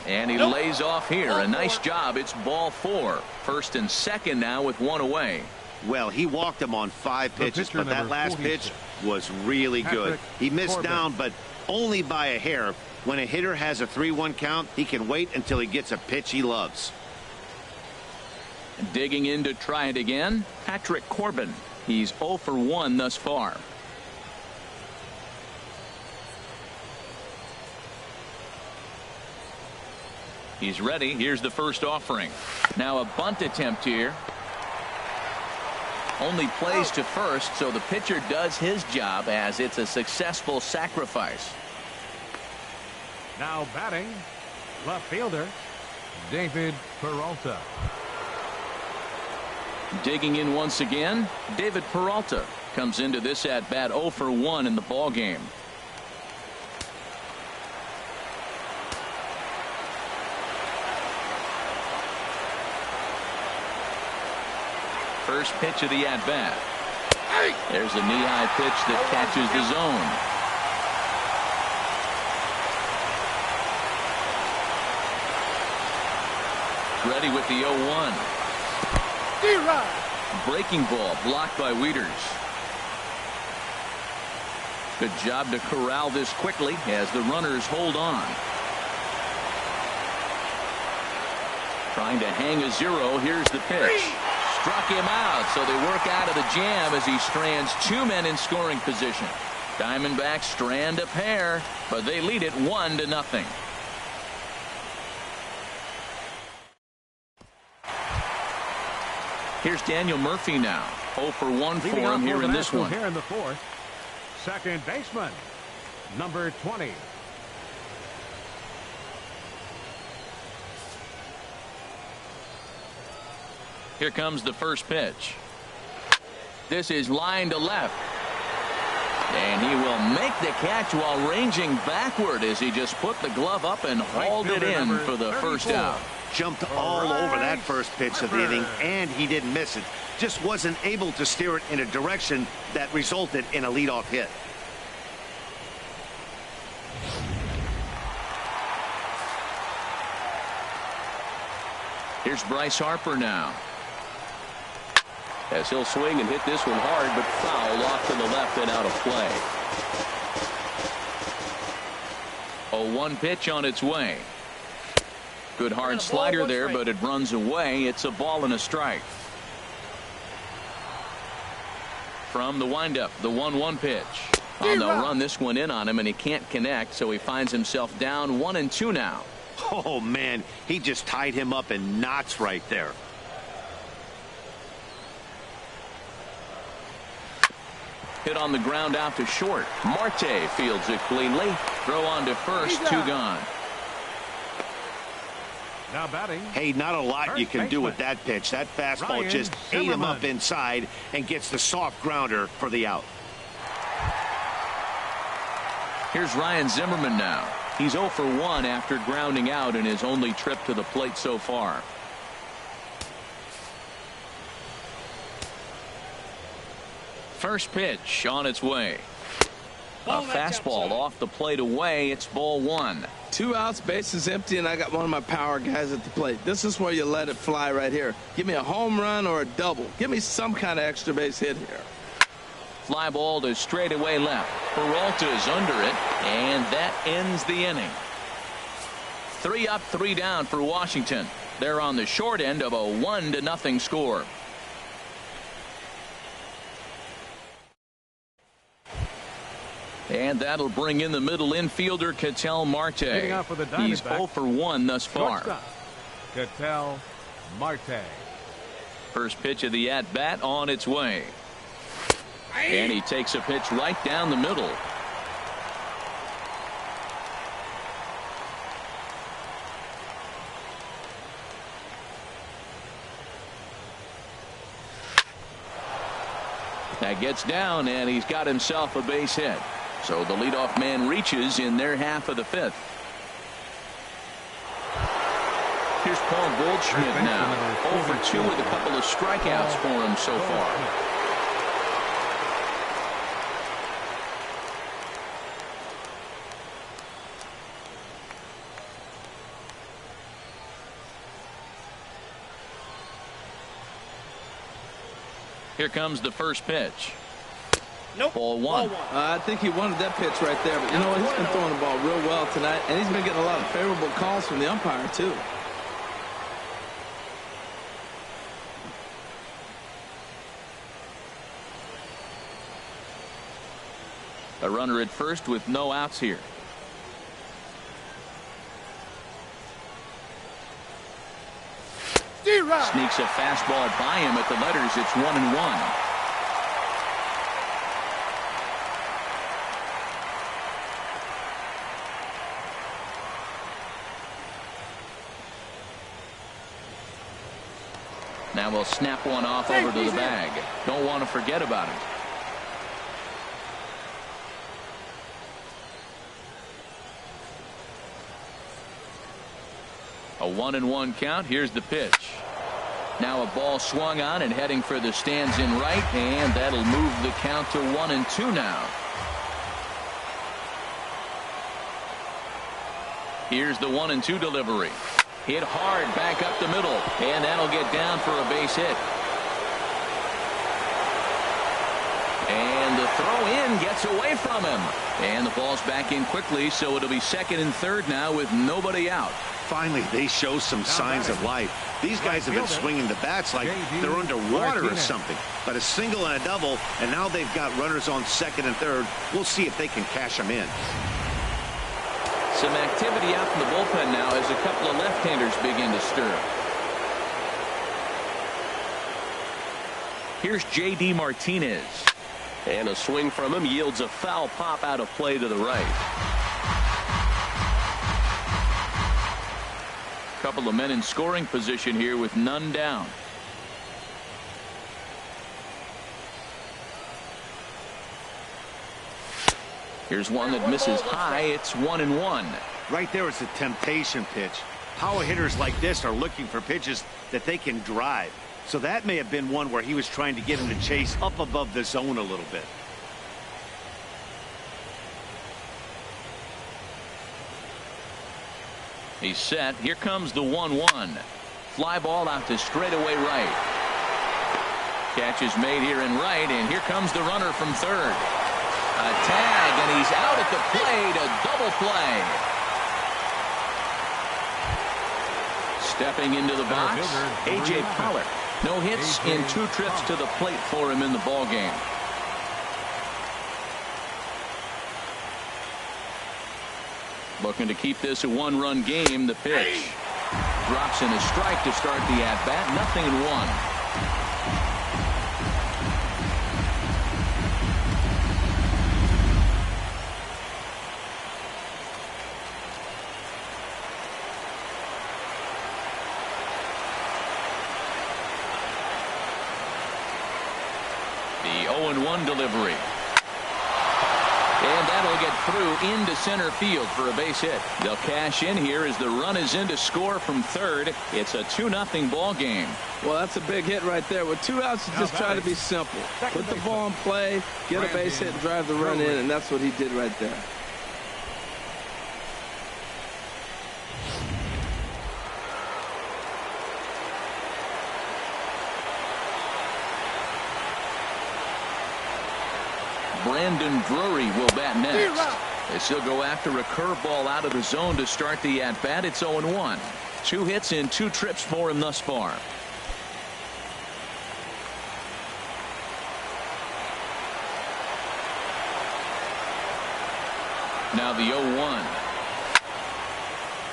And he lays off here. A nice job. It's ball 4. First and second now with 1 away. Well, he walked him on 5 pitches, but that last pitch was really good. He missed down, but only by a hair. When a hitter has a 3-1 count, he can wait until he gets a pitch he loves. Digging in to try it again, Patrick Corbin. He's 0 for 1 thus far. He's ready. Here's the first offering. Now a bunt attempt here. Only plays to first, so the pitcher does his job as it's a successful sacrifice. Now batting, left fielder, David Peralta. Digging in once again, David Peralta comes into this at bat 0 for 1 in the ball game. First pitch of the at bat. There's a knee-high pitch that catches the zone. Ready with the 0-1. Breaking ball blocked by Wieters. Good job to corral this quickly as the runners hold on. Trying to hang a 0. Here's the pitch. Struck him out, so they work out of the jam as he strands 2 men in scoring position. Diamondbacks strand a pair, but they lead it 1-0. Here's Daniel Murphy now. 0 for 1 for him here in this one. Here in the 4th, second baseman, number 20. Here comes the first pitch. This is line to left. And he will make the catch while ranging backward as he just put the glove up and hauled it in for the first out. Jumped all over that first pitch of the inning, and he didn't miss it. Just wasn't able to steer it in a direction that resulted in a leadoff hit. Here's Bryce Harper now. As he'll swing and hit this one hard, but foul off to the left and out of play. A 1 pitch on its way. Good hard slider there, but it runs away. It's a ball and a strike. From the windup, the 1-1 pitch. Oh, they'll run this one in on him, and he can't connect, so he finds himself down 1-2 now. Oh, man, he just tied him up in knots right there. Hit on the ground out to short. Marte fields it cleanly. Throw on to first, 2 gone. Now batting. Hey, not a lot you can do with that pitch. That fastball just ate him up inside and gets the soft grounder for the out. Here's Ryan Zimmerman now. He's 0 for 1 after grounding out in his only trip to the plate so far. First pitch on its way. A fastball off the plate away. It's ball 1. 2 outs, bases empty, and I got one of my power guys at the plate. This is where you let it fly right here. Give me a home run or a double. Give me some kind of extra base hit here. Fly ball to straightaway left. Peralta's under it, and that ends the inning. 3 up, 3 down for Washington. They're on the short end of a 1-0 score. And that'll bring in the middle infielder, Ketel Marte. He's 0 for 1 thus far. Ketel Marte. First pitch of the at-bat on its way. And he takes a pitch right down the middle. That gets down, and he's got himself a base hit. So the leadoff man reaches in their half of the 5th. Here's Paul Goldschmidt now. 0 for 2 with a couple of strikeouts for him so far. Here comes the first pitch. Nope. Ball 1. I think he wanted that pitch right there, but you know what? He's been throwing the ball real well tonight, and he's been getting a lot of favorable calls from the umpire, too. A runner at first with no outs here. Sneaks a fastball by him at the letters. It's 1-1. Now we'll snap one off over to the bag. Don't want to forget about it. A 1-1 count. Here's the pitch. Now a ball swung on and heading for the stands in right, and that'll move the count to 1-2 now. Here's the 1-2 delivery. Hit hard back up the middle, and that'll get down for a base hit. And the throw in gets away from him. And the ball's back in quickly, so it'll be 2nd and 3rd now with nobody out. Finally, they show some signs of life. These guys have been swinging the bats like they're underwater or something. But a single and a double, and now they've got runners on 2nd and 3rd. We'll see if they can cash them in. Some activity out in the bullpen now as a couple of left-handers begin to stir. Here's J.D. Martinez. And a swing from him yields a foul pop out of play to the right. Couple of men in scoring position here with none down. Here's one that misses high. It's 1-1. Right there, it's a temptation pitch. Power hitters like this are looking for pitches that they can drive. So that may have been one where he was trying to get him to chase up above the zone a little bit. He's set. Here comes the 1-1. Fly ball out to straightaway right. Catch is made here in right, and here comes the runner from 3rd. A tag, and he's out at the plate. A double play. Stepping into the box, A.J. Pollard. No hits in 2 trips to the plate for him in the ballgame. Looking to keep this a 1-run game. The pitch. Drops in a strike to start the at-bat. 0-1. The 0-1 delivery. And that'll get through into center field for a base hit. They'll cash in here as the run is in to score from third. It's a 2-0 ball game. Well, that's a big hit right there. With 2 outs, you just try to be simple. Put the ball in play, get a base hit, and drive the run in, and that's what he did right there. Brandon Drury will bat next. As he'll go after a curveball out of the zone to start the at-bat. It's 0-1. 2 hits in 2 trips for him thus far. Now the 0-1.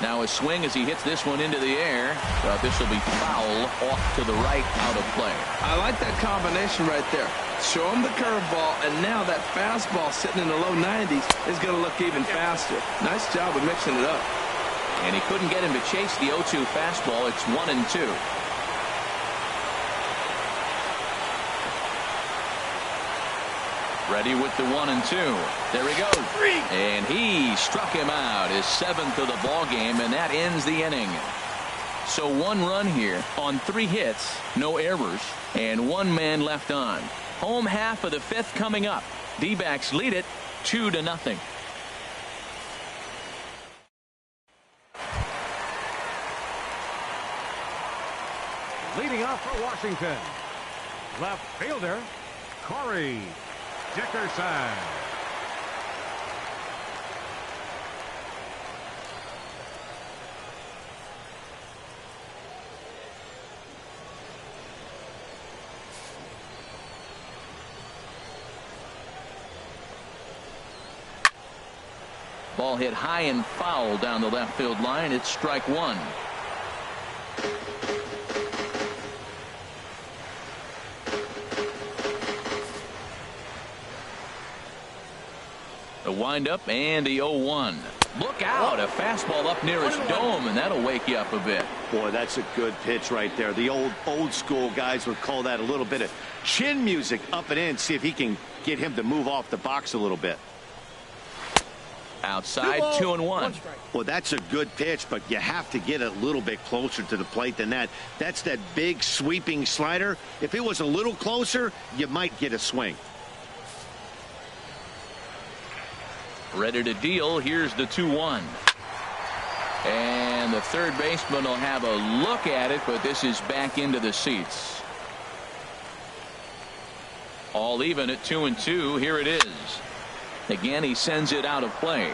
Now a swing as he hits this one into the air. But this will be foul off to the right, out of play. I like that combination right there. Show him the curveball, and now that fastball sitting in the low 90s is going to look even faster. Nice job of mixing it up. And he couldn't get him to chase the 0-2 fastball. It's 1-2. Ready with the 1-2. There he goes. And he struck him out, his 7th of the ball game, and that ends the inning. So 1 run here on 3 hits, no errors, and 1 man left on. Home half of the 5th coming up. D-backs lead it 2-0. Leading off for Washington, left fielder Corey Dickerson. Ball hit high and foul down the left field line. It's strike 1. The windup and the 0-1. Look out, a fastball up near his dome, and that'll wake you up a bit. Boy, that's a good pitch right there. The old school guys would call that a little bit of chin music up and in. See if he can get him to move off the box a little bit. Outside, 2-1. Well, that's a good pitch, but you have to get a little bit closer to the plate than that. That's that big sweeping slider. If it was a little closer, you might get a swing. Ready to deal. Here's the 2-1. And the third baseman will have a look at it, but this is back into the seats. All even at 2-2. Here it is. Again, he sends it out of play.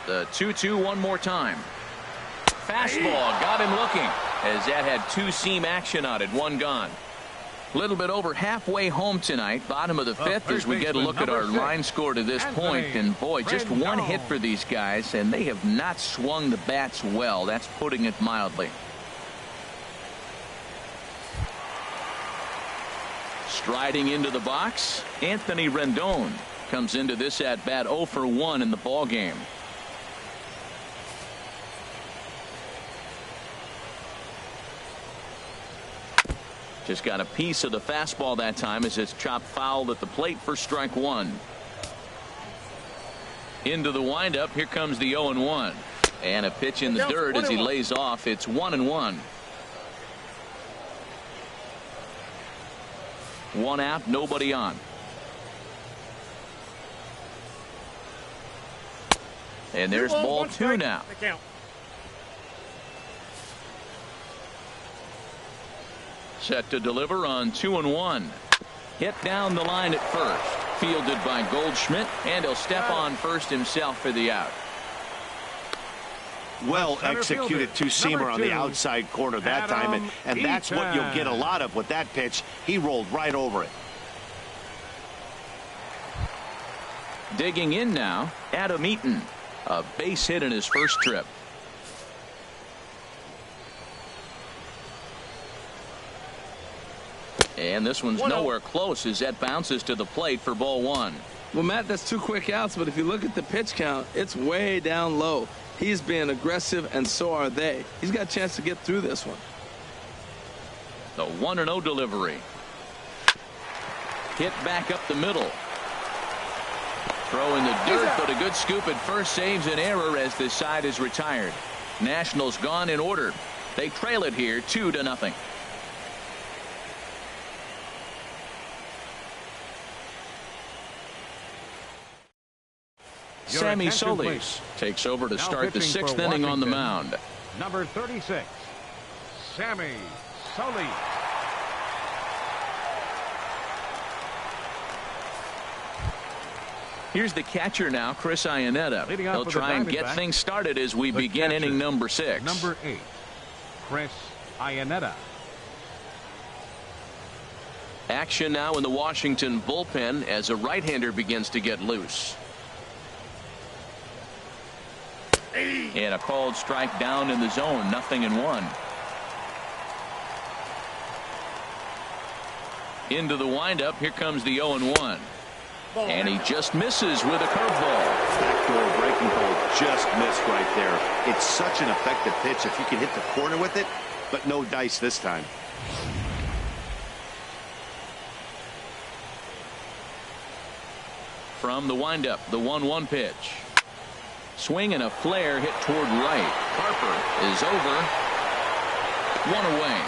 The 2-2 one more time. Fastball got him looking as that had 2-seam action on it. 1 gone. A little bit over halfway home tonight. Bottom of the 5th as we get a look at our line score to this point. And boy, just 1 hit for these guys, and they have not swung the bats well. That's putting it mildly. Striding into the box, Anthony Rendon comes into this at bat 0 for 1 in the ball game. Just got a piece of the fastball that time as it's chopped foul at the plate for strike 1. Into the windup. Here comes the 0-1. And a pitch in the dirt as he lays off. It's 1-1. 1 out, nobody on. And there's ball 2 now. Set to deliver on 2-1. Hit down the line at first. Fielded by Goldschmidt, and he'll step on first himself for the out. Well executed 2-seamer on the outside corner that time, and that's what you'll get a lot of with that pitch. He rolled right over it. Digging in now, Adam Eaton, a base hit in his first trip. And this one's nowhere close as that bounces to the plate for ball 1. Well, Matt, that's 2 quick outs, but if you look at the pitch count, it's way down low. He's being aggressive, and so are they. He's got a chance to get through this one. The 1-0 delivery. Hit back up the middle. Throw in the dirt, but a good scoop at first saves an error as this side is retired. Nationals gone in order. They trail it here 2-0. Sammy Solis takes over to start the 6th inning on the mound. Number 36, Sammy Solis. Here's the catcher now, Chris Iannetta. He'll try and get things started as we begin inning number 6. Number 8, Chris Iannetta. Action now in the Washington bullpen as a right-hander begins to get loose. And a called strike down in the zone, 0-1. Into the windup, here comes the 0-1. And he just misses with a curveball. Backdoor breaking ball just missed right there. It's such an effective pitch if you can hit the corner with it, but no dice this time. From the windup, the 1-1 pitch. Swing and a flare hit toward right. Harper is over. 1 away.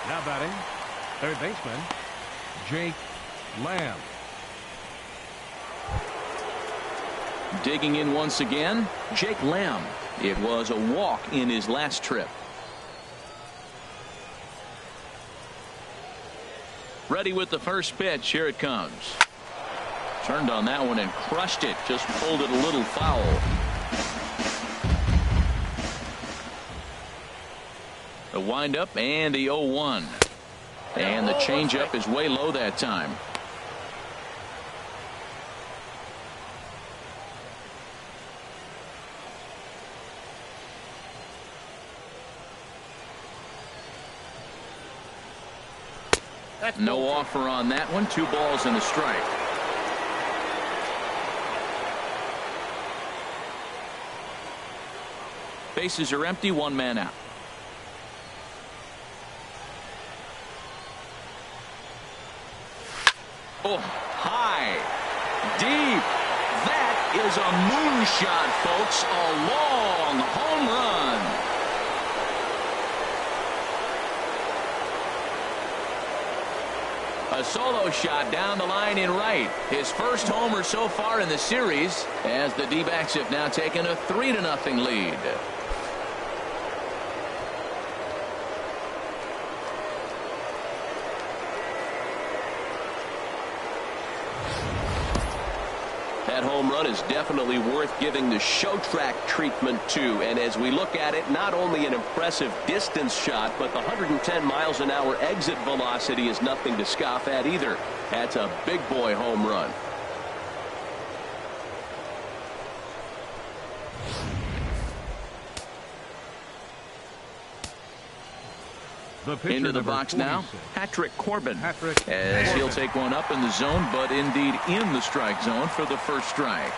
Now batting, third baseman, Jake Lamb. Digging in once again, Jake Lamb. It was a walk in his last trip. Ready with the first pitch. Here it comes. Turned on that one and crushed it. Just pulled it a little foul. The windup and the 0-1. And the changeup is way low that time. No offer on that one. 2 balls and a strike. Bases are empty. 1 man out. Oh, high, deep. That is a moonshot, folks. A long home run. A solo shot down the line in right. His first homer so far in the series, as the D-backs have now taken a 3-0 lead. That home run is definitely worth giving the show track treatment to. And as we look at it, not only an impressive distance shot, but the 110 miles an hour exit velocity is nothing to scoff at either. That's a big boy home run. Into the box now, Patrick Corbin, as he'll take one up in the zone, but indeed in the strike zone for the first strike.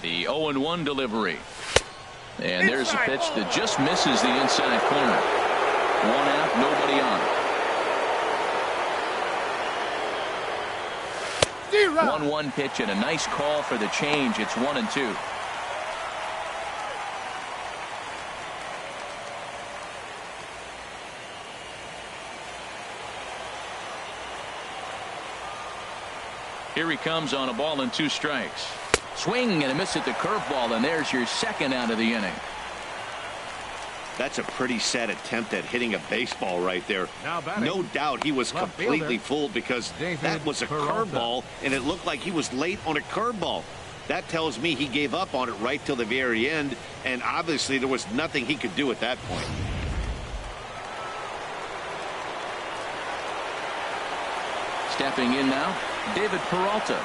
The 0-1 delivery. And there's a pitch that just misses the inside corner. 1 out, nobody on. 1-1 pitch and a nice call for the change. It's 1-2. Here he comes on a ball and 2 strikes. Swing and a miss at the curveball, and there's your second out of the inning. That's a pretty sad attempt at hitting a baseball right there. No doubt he was completely fooled because that was a curveball, and it looked like he was late on a curveball. That tells me he gave up on it right till the very end, and obviously there was nothing he could do at that point. Stepping in now, David Peralta.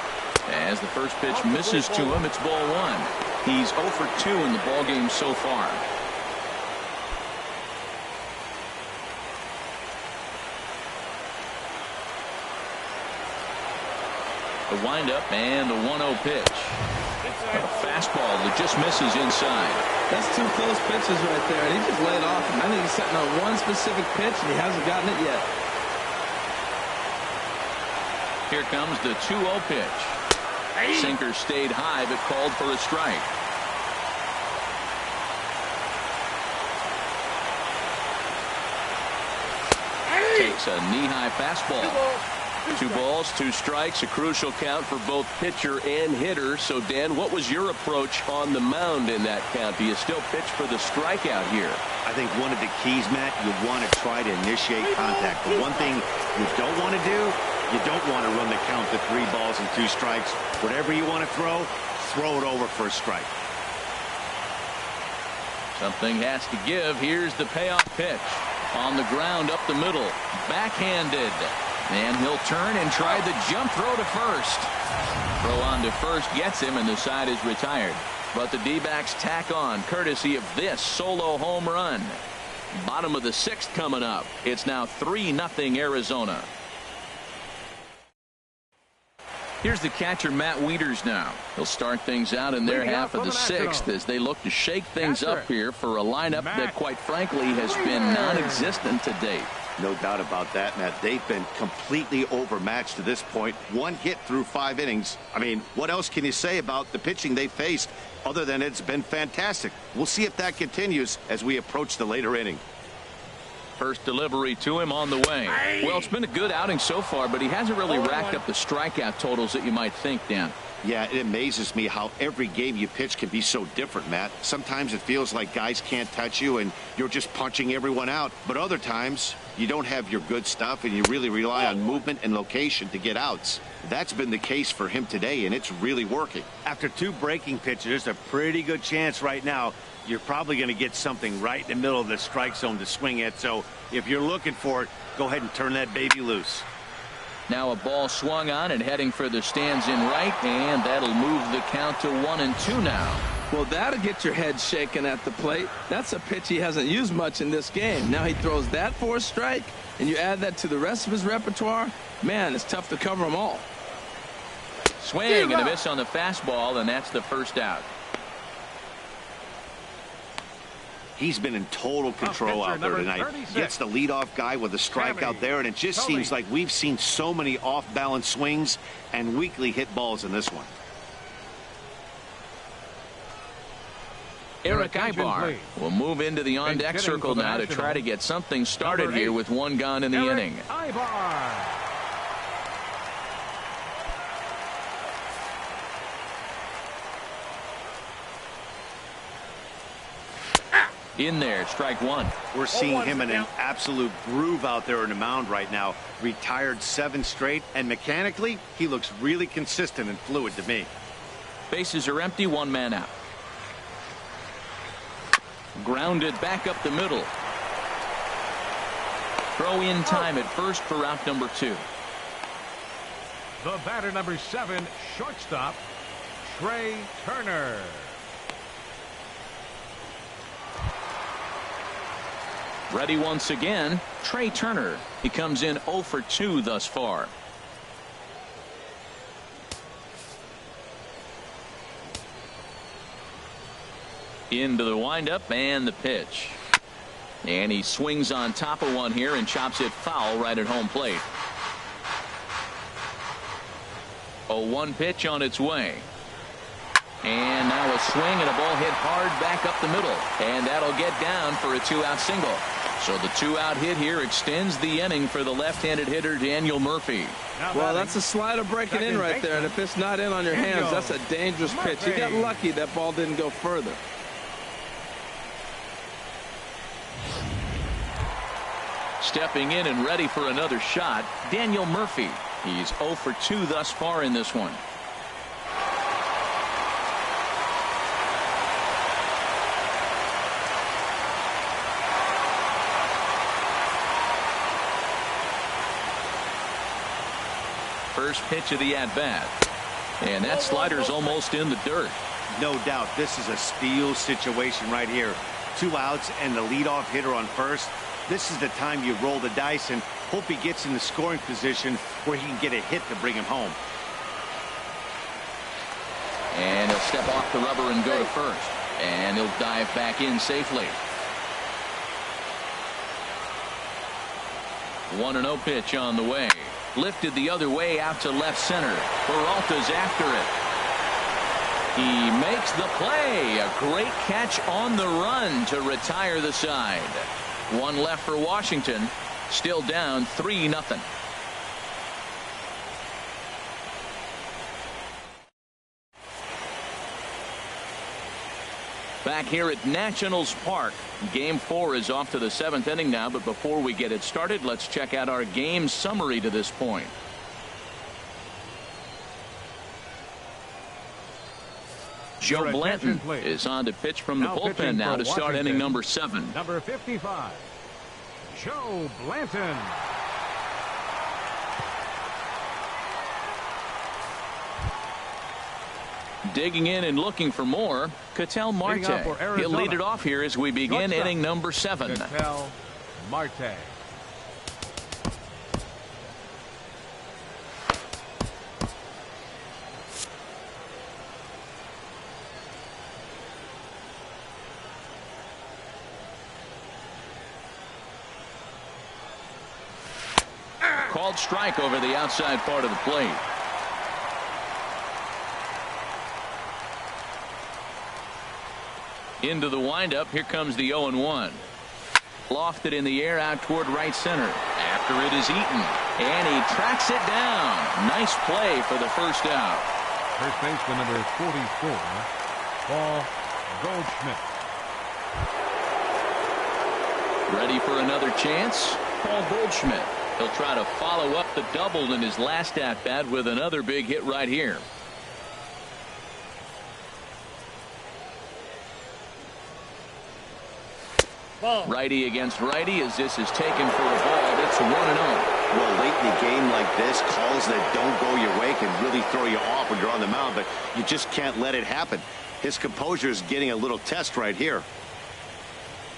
As the first pitch misses to him, it's ball 1. He's 0 for 2 in the ballgame so far. The windup and the 1-0 pitch. A fastball that just misses inside. That's two close pitches right there, and he just laid off him. I think he's sitting on one specific pitch, and he hasn't gotten it yet. Here comes the 2-0 pitch. Sinker stayed high, but called for a strike. Takes a knee-high fastball. 2 balls, 2 strikes, a crucial count for both pitcher and hitter. So, Dan, what was your approach on the mound in that count? Do you still pitch for the strikeout here? I think one of the keys, Matt, you want to try to initiate contact. The one thing you don't want to do, you don't want to run the count to 3 balls and 2 strikes. Whatever you want to throw it over for a strike. Something has to give. Here's the payoff pitch. On the ground up the middle. Backhanded. And he'll turn and try the jump throw to first. Throw on to first gets him, and the side is retired. But the D-backs tack on, courtesy of this solo home run. Bottom of the 6th coming up. It's now 3-0 Arizona. Here's the catcher, Matt Wieters now. He'll start things out in their half of the 6th as they look to shake things up here for a lineup that, quite frankly, has been non-existent to date. No doubt about that, Matt. They've been completely overmatched to this point. 1 hit through 5 innings. I mean, what else can you say about the pitching they faced other than it's been fantastic? We'll see if that continues as we approach the later inning. First delivery to him on the way. Well, it's been a good outing so far, but he hasn't really racked up the strikeout totals that you might think, Dan. Yeah, it amazes me how every game you pitch can be so different, Matt. Sometimes it feels like guys can't touch you and you're just punching everyone out. But other times you don't have your good stuff and you really rely on movement and location to get outs. That's been the case for him today, and it's really working. After 2 breaking pitches, there's a pretty good chance right now you're probably going to get something right in the middle of the strike zone to swing at. So if you're looking for it, go ahead and turn that baby loose. Now a ball swung on and heading for the stands in right, and that'll move the count to 1-2 now. Well, that'll get your head shaking at the plate. That's a pitch he hasn't used much in this game. Now he throws that for a strike, and you add that to the rest of his repertoire. Man, it's tough to cover them all. Swing and a miss on the fastball, and that's the first out. He's been in total control out there tonight. Gets the leadoff guy with a strike out there, and it just seems like we've seen so many off-balance swings and weakly hit balls in this one. Eric Ibar will move into the on-deck circle now to try to get something started here with 1 gone in the inning. In there, strike 1. We're seeing him in an absolute groove out there in the mound right now. Retired 7 straight, and mechanically, he looks really consistent and fluid to me. Bases are empty, 1 man out. Grounded back up the middle. Throw in time at first for out number 2. The batter, number 7, shortstop, Trey Turner. Ready once again, Trey Turner. He comes in 0 for 2 thus far. Into the windup and the pitch. And he swings on top of one here and chops it foul right at home plate. 0-1 pitch on its way. And now a swing and a ball hit hard back up the middle. And that'll get down for a 2-out single. So the 2-out hit here extends the inning for the left-handed hitter Daniel Murphy. Well, that's a slider breaking in right there, and if it's not in on your hands, that's a dangerous pitch. He got lucky that ball didn't go further. Stepping in and ready for another shot, Daniel Murphy. He's 0 for 2 thus far in this one. First pitch of the at-bat. And that slider's almost in the dirt. No doubt this is a steal situation right here. 2 outs and the leadoff hitter on first. This is the time you roll the dice and hope he gets in the scoring position where he can get a hit to bring him home. And he'll step off the rubber and go to first. And he'll dive back in safely. 1-0 pitch on the way. Lifted the other way out to left center. Peralta's after it. He makes the play. A great catch on the run to retire the side. One left for Washington. Still down 3-0. Back here at Nationals Park. Game 4 is off to the 7th inning now, but before we get it started, let's check out our game summary to this point. Joe Blanton is on to pitch from the bullpen now to start inning number 7. Number 55, Joe Blanton. Digging in and looking for more, Ketel Marte. He'll lead it off here as we begin inning number 7. Ketel Marte. Called strike over the outside part of the plate. Into the windup. Here comes the 0-1. Lofted in the air out toward right center. After it is eaten. And he tracks it down. Nice play for the first out. First baseman number 44, Paul Goldschmidt. Ready for another chance? Paul Goldschmidt. He'll try to follow up the double in his last at-bat with another big hit right here. Ball. Righty against righty as this is taken for a ball. It's 1-0. Well, late in a game like this, calls that don't go your way can really throw you off when you're on the mound, but you just can't let it happen. His composure is getting a little test right here.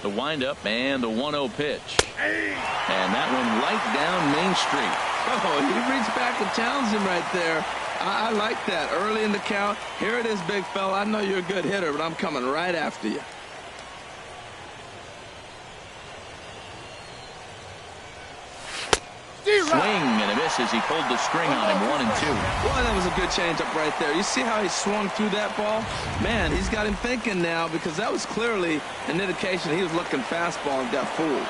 The windup and the 1-0 pitch. And that one right down Main Street. Oh, he reached back and challenged him right there. I like that. Early in the count. Here it is, big fella. I know you're a good hitter, but I'm coming right after you. Swing and a miss as he pulled the string on him. 1-2. Boy, that was a good changeup right there. You see how he swung through that ball? Man, he's got him thinking now, because that was clearly an indication he was looking fastball and got fooled.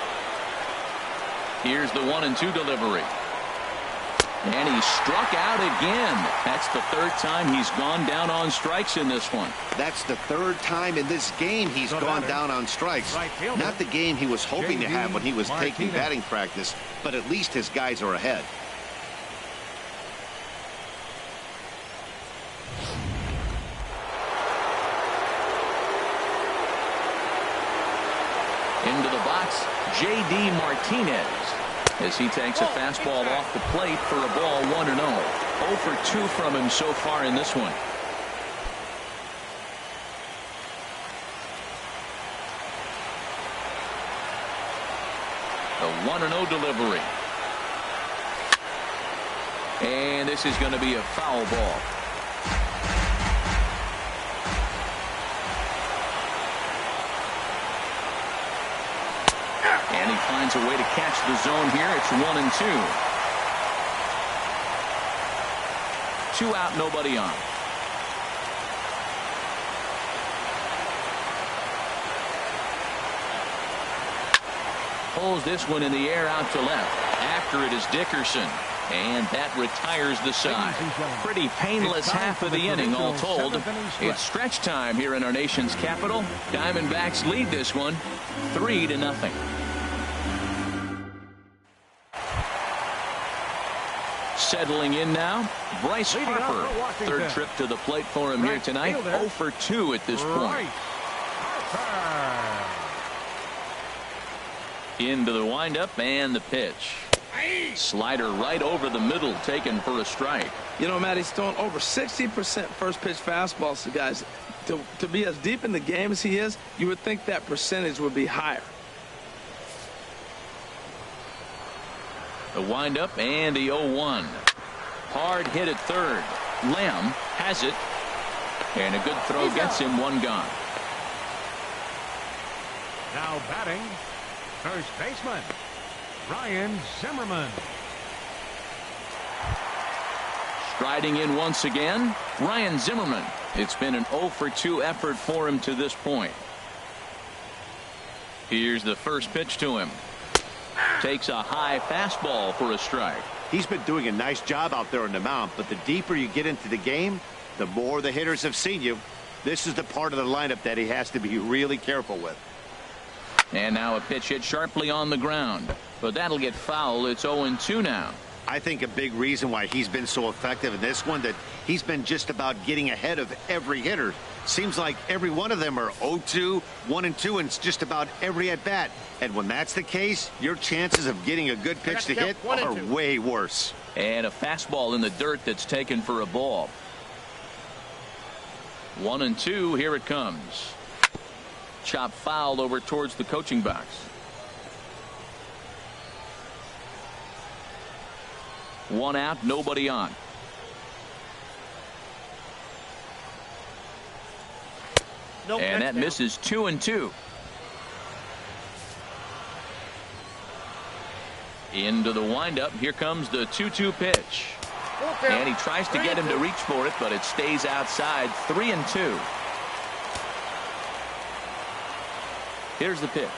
Here's the 1-2 delivery. And he struck out again. That's the third time he's gone down on strikes in this one. That's the third time in this game he's gone down on strikes. Not the game he was hoping to have when he was taking batting practice, but at least his guys are ahead. Into the box, J.D. Martinez. As he takes a fastball off the plate for a ball. 1-0. 0 for 2 from him so far in this one. The 1-0 delivery. And this is going to be a foul ball. And he finds a way to catch the zone here. It's 1-2. 2 out, nobody on. Pulls this one in the air out to left. After it is Dickerson. And that retires the side. Pretty painless half of the inning all told. It's stretch time here in our nation's capital. Diamondbacks lead this one 3-0. Settling in now, Bryce Harper. Third trip to the plate for him here tonight. 0 for 2 at this point. Into the windup and the pitch. Slider right over the middle, taken for a strike. You know, Matt, he's thrown over 60% first pitch fastballs to guys. To be as deep in the game as he is, you would think that percentage would be higher. The windup and the 0-1. Hard hit at third. Lamb has it. And a good throw gets him one gone. Now batting, first baseman, Ryan Zimmerman. Striding in once again, Ryan Zimmerman. It's been an 0 for 2 effort for him to this point. Here's the first pitch to him. Takes a high fastball for a strike. He's been doing a nice job out there on the mound, but the deeper you get into the game, the more the hitters have seen you. This is the part of the lineup that he has to be really careful with. And now a pitch hit sharply on the ground, but that'll get foul. It's 0-2 now. I think a big reason why he's been so effective in this one, that he's been just about getting ahead of every hitter. Seems like every one of them are 0-2, 1-2, and it's just about every at bat. And when that's the case, your chances of getting a good pitch to hit are way worse. And a fastball in the dirt that's taken for a ball. 1-2, here it comes. Chop foul over towards the coaching box. One out, nobody on. Nope, and that misses 2-2. Into the windup. Here comes the 2-2 pitch. And he tries to get him to reach for it, but it stays outside. 3-2. Here's the pitch.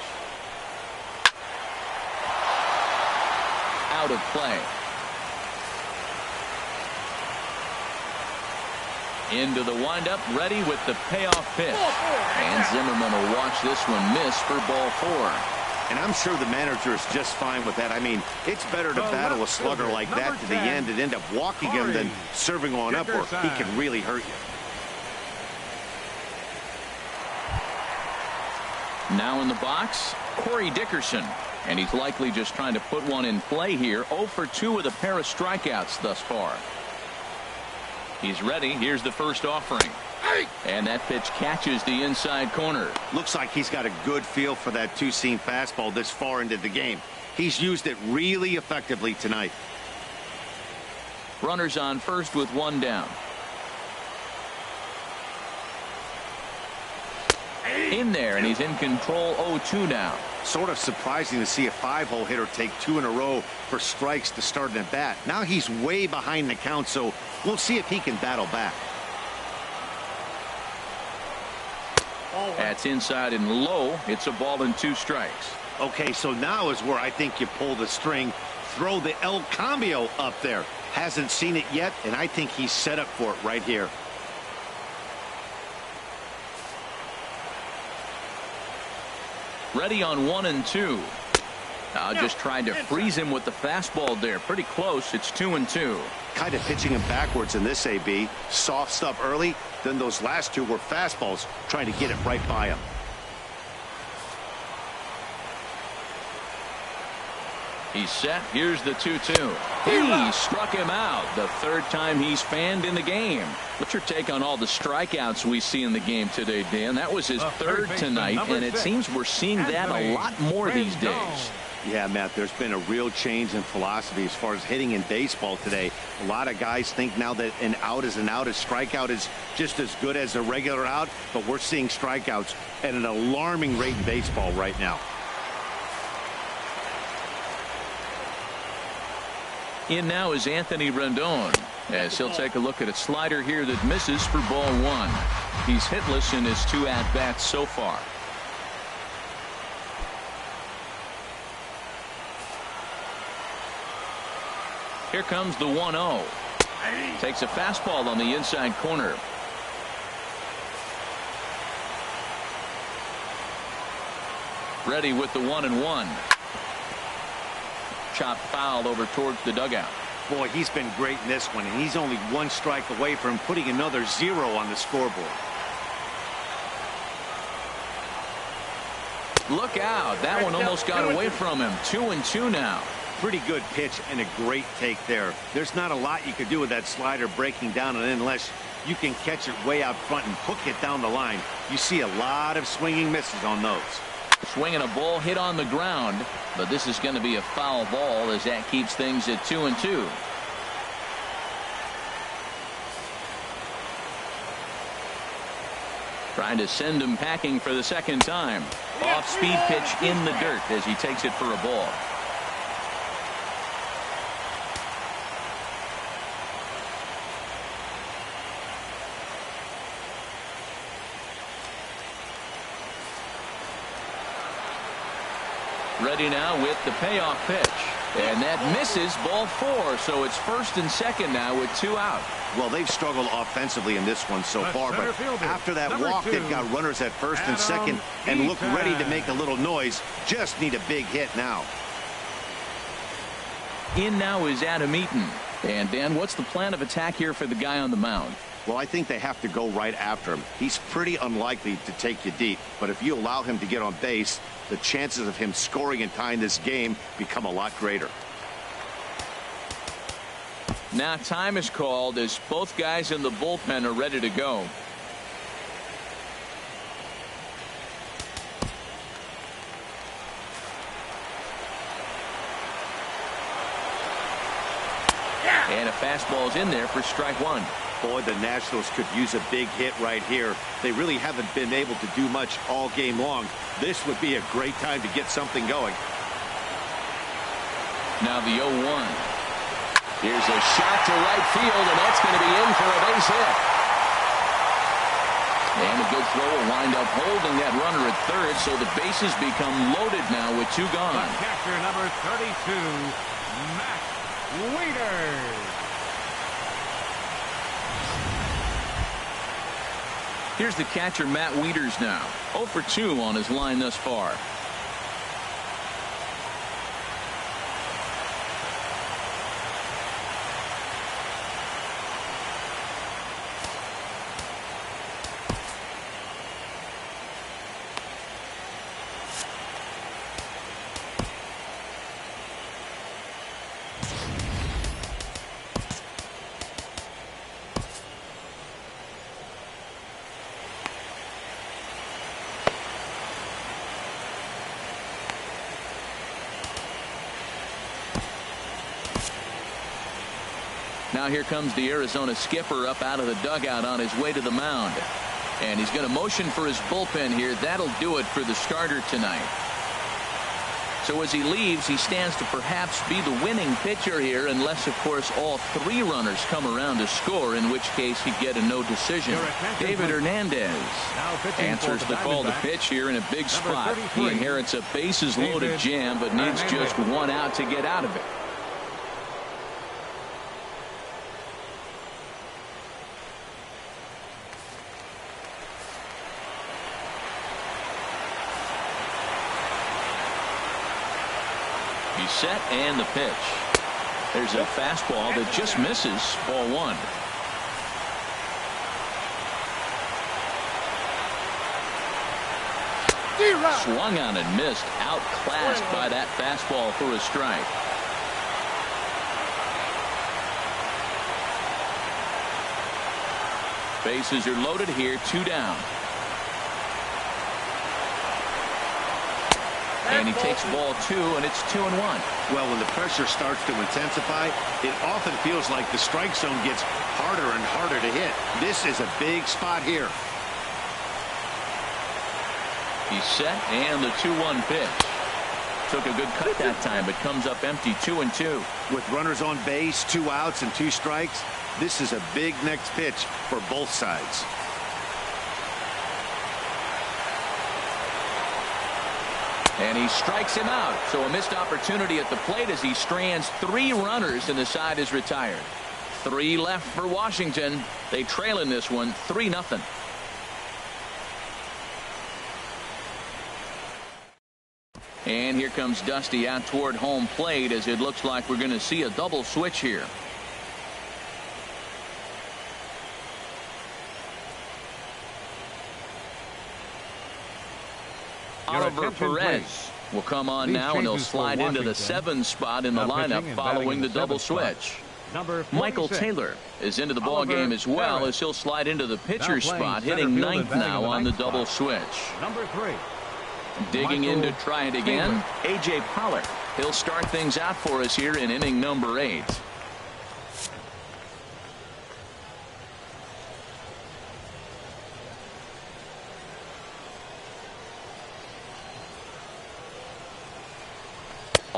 Out of play. Into the windup, ready with the payoff pitch. And Zimmerman will watch this one miss for ball 4. And I'm sure the manager is just fine with that. I mean, it's better to battle a slugger like that to the end and end up walking him than serving on up, or he can really hurt you. Now in the box, Corey Dickerson. And he's likely just trying to put one in play here. 0 for 2 with a pair of strikeouts thus far. He's ready. Here's the first offering. And that pitch catches the inside corner. Looks like he's got a good feel for that two-seam fastball this far into the game. He's used it really effectively tonight. Runners on first with one down. In there, and he's in control. 0-2 now. Sort of surprising to see a 5-hole hitter take 2 in a row for strikes to start an at bat. Now he's way behind the count, so we'll see if he can battle back. That's inside and low. It's a ball and 2 strikes. Okay, so now is where I think you pull the string. Throw the El Cambio up there. Hasn't seen it yet, and I think he's set up for it right here. Ready on 1 and 2. Just trying to freeze him with the fastball there. Pretty close. It's 2-2. Kind of pitching him backwards in this AB. Soft stuff early. Then those last 2 were fastballs, trying to get it right by him. He's set. Here's the 2-2. He struck him out. The 3rd time he's fanned in the game. What's your take on all the strikeouts we see in the game today, Dan? That was his 3rd tonight, and it seems we're seeing that a lot more these days. Yeah, Matt, there's been a real change in philosophy as far as hitting in baseball today. A lot of guys think now that an out is an out. A strikeout is just as good as a regular out, but we're seeing strikeouts at an alarming rate in baseball right now. In now is Anthony Rendon, as he'll take a look at a slider here that misses for ball 1. He's hitless in his 2 at-bats so far. Here comes the 1-0. Takes a fastball on the inside corner. Ready with the 1-1. Chop foul over towards the dugout. Boy, he's been great in this one, and he's only 1 strike away from putting another 0 on the scoreboard. Look out. That one almost got away from him. 2-2 now. Pretty good pitch and a great take there. There's not a lot you could do with that slider breaking down, and unless you can catch it way out front and hook it down the line, you see a lot of swinging misses on those. Swinging a ball hit on the ground, but this is going to be a foul ball as that keeps things at 2-2. Trying to send him packing for the second time. Off-speed pitch in the dirt as he takes it for a ball. Ready now with the payoff pitch. And that misses, ball 4. So it's first and second now with 2 out. Well, they've struggled offensively in this one so far, but after that walk, they've got runners at first and second and look ready to make a little noise. Just need a big hit now. In now is Adam Eaton. And Dan, what's the plan of attack here for the guy on the mound? Well, I think they have to go right after him. He's pretty unlikely to take you deep, but if you allow him to get on base, the chances of him scoring and tying this game become a lot greater. Now time is called as both guys in the bullpen are ready to go. And a fastball's in there for strike 1. Boy, the Nationals could use a big hit right here. They really haven't been able to do much all game long. This would be a great time to get something going. Now the 0-1. Here's a shot to right field, and that's going to be in for a base hit. And a good throw will wind up holding that runner at third, so the bases become loaded now with 2 gone. The catcher, number 32, Matt Wieters. Here's the catcher, Matt Wieters now. 0 for 2 on his line thus far. Now here comes the Arizona skipper up out of the dugout on his way to the mound. And he's going to motion for his bullpen here. That'll do it for the starter tonight. So as he leaves, he stands to perhaps be the winning pitcher here, unless, of course, all 3 runners come around to score, in which case he'd get a no decision. David Hernandez answers the call to pitch here in a big spot. He inherits a bases-loaded jam, but needs just 1 out to get out of it. He's set, and the pitch. There's a fastball that just misses, ball 1. Swung on and missed, outclassed by that fastball for a strike. Bases are loaded here, 2 down. And he takes ball 2, and it's 2-1. Well, when the pressure starts to intensify, it often feels like the strike zone gets harder and harder to hit. This is a big spot here. He's set, and the 2-1 pitch. Took a good cut that time, but comes up empty, 2-2. With runners on base, 2 outs and 2 strikes, this is a big next pitch for both sides. And he strikes him out. So a missed opportunity at the plate as he strands 3 runners, and the side is retired. 3 left for Washington. They trail in this one 3-0. And here comes Dusty out toward home plate, as it looks like we're going to see a double switch here. Oliver Perez will come on now, and he'll slide into the 7 spot in the lineup following the double switch. Michael Taylor is into the ball game as well, as he'll slide into the pitcher spot, hitting 9th now on the double switch. Digging in to try it again, A.J. Pollard. He'll start things out for us here in inning number 8.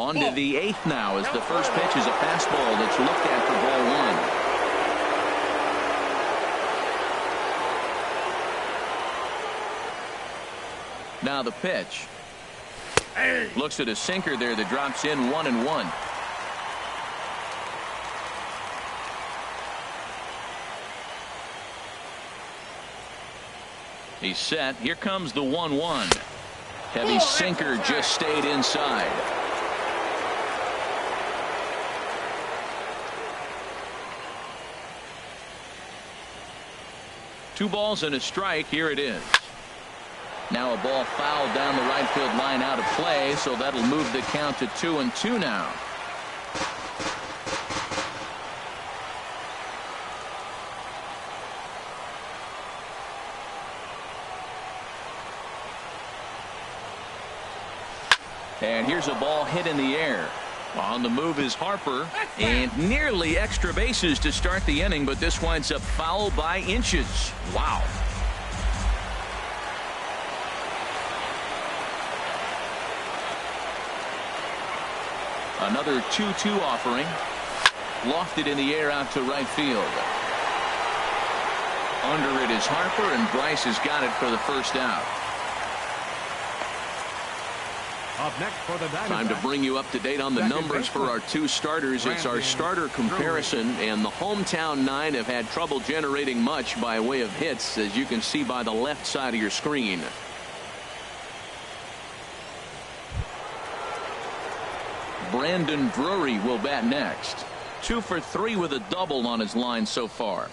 On to the 8th now, as the first pitch is a fastball that's looked at for ball 1. Now the pitch. Looks at a sinker there that drops in 1-1. He's set. Here comes the 1-1. Heavy sinker just stayed inside. Two balls and a strike. Here it is. Now a ball fouled down the right field line out of play, so that'll move the count to 2-2 now. And here's a ball hit in the air. On the move is Harper, and nearly extra bases to start the inning, but this winds up foul by inches. Wow. Another 2-2 offering. Lofted in the air out to right field. Under it is Harper, and Bryce has got it for the first out. Up next for the Diamondbacks. Time to bring you up to date on the numbers for our two starters. It's our starter comparison, and the hometown 9 have had trouble generating much by way of hits, as you can see by the left side of your screen. Brandon Drury will bat next. 2 for 3 with a double on his line so far.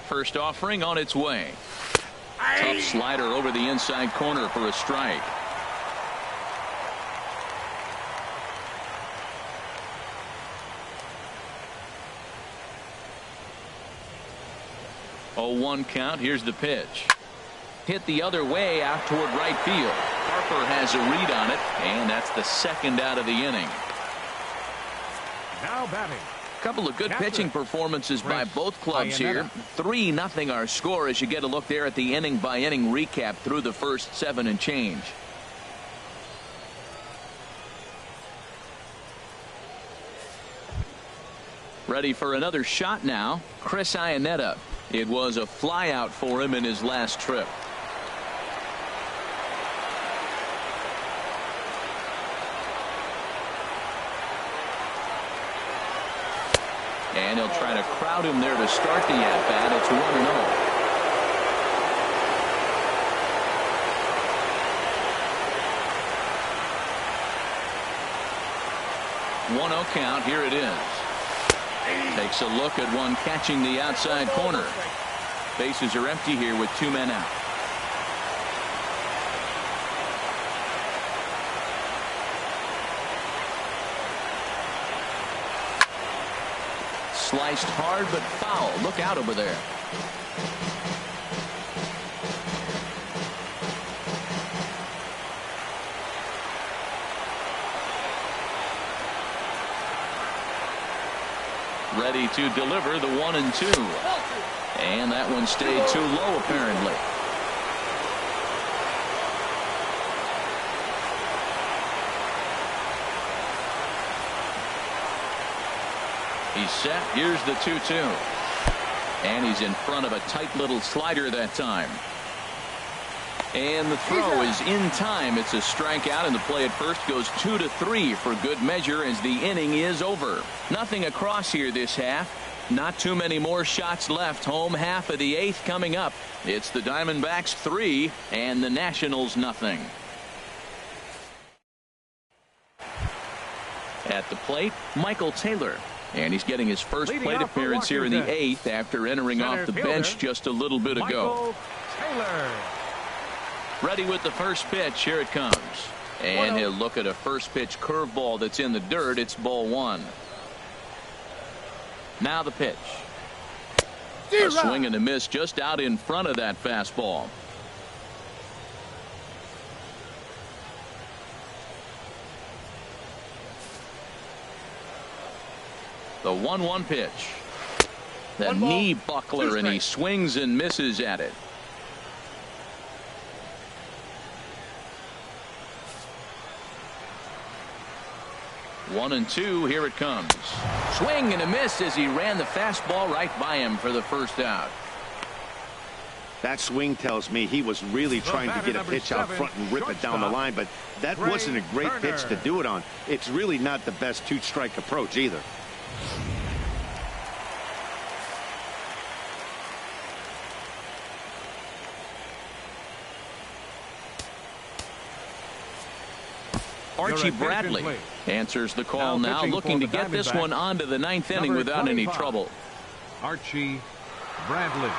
First offering on its way. Tough slider over the inside corner for a strike. Oh, 1 count. Here's the pitch. Hit the other way out toward right field. Harper has a read on it, and that's the second out of the inning. Now batting. Couple of good pitching performances by both clubs here. 3-0 our score as you get a look there at the inning by inning recap through the first 7 and change. Ready for another shot now. Chris Iannetta. It was a flyout for him in his last trip. And he'll try to crowd him there to start the at-bat. It's 1-0. 1-0 count. Here it is. Takes a look at one catching the outside corner. Bases are empty here with 2 men out. Sliced hard but foul. Look out over there. Ready to deliver the 1-2. And that one stayed too low apparently. He's set. Here's the 2-2. And he's in front of a tight little slider that time. And the throw is in time. It's a strikeout, and the play at first goes 2-3 for good measure as the inning is over. Nothing across here this half. Not too many more shots left. Home half of the 8th coming up. It's the Diamondbacks 3 and the Nationals nothing. At the plate, Michael Taylor. And he's getting his first plate appearance here in the 8th after entering off the bench just a little bit ago. Taylor. Ready with the first pitch. Here it comes. And he'll look at a first pitch curveball that's in the dirt. It's ball 1. Now the pitch. A swing and a miss just out in front of that fastball. The 1-1 pitch. The One ball, knee two buckler, and he strikes. swings and misses at it. One and two, here it comes. Swing and a miss as he ran the fastball right by him for the first out. That swing tells me he was really trying to get a number pitch out 7, front and rip it down the shortstop, line, but that wasn't a great pitch to do it on. It's really not the best two-strike approach either. Archie attention, Bradley please. answers the call Now now, pitching looking for to the get this Diamondbacks, one on to the ninth inning number without any 25. trouble. Archie Bradley.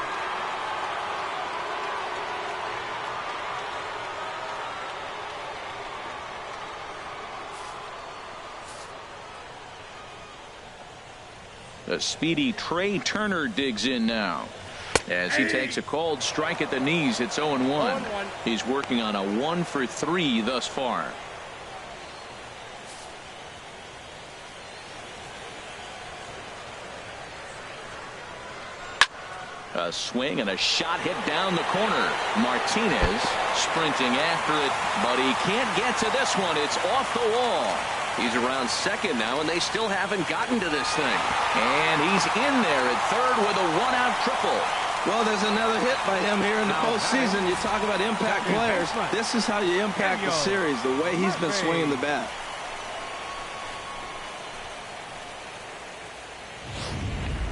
The speedy Trey Turner digs in now as he takes a called strike at the knees. It's 0-1. 0-1. He's working on a 1-for-3 thus far. A swing and a shot hit down the corner. Martinez sprinting after it, but he can't get to this one. It's off the wall. He's around second now, and they still haven't gotten to this thing. And he's in there at third with a one-out triple. Well, there's another hit by him here in the Now, postseason. You talk about impact second players. baseman. This is how you impact the Daniel series, the way he's been Murphy. swinging the bat.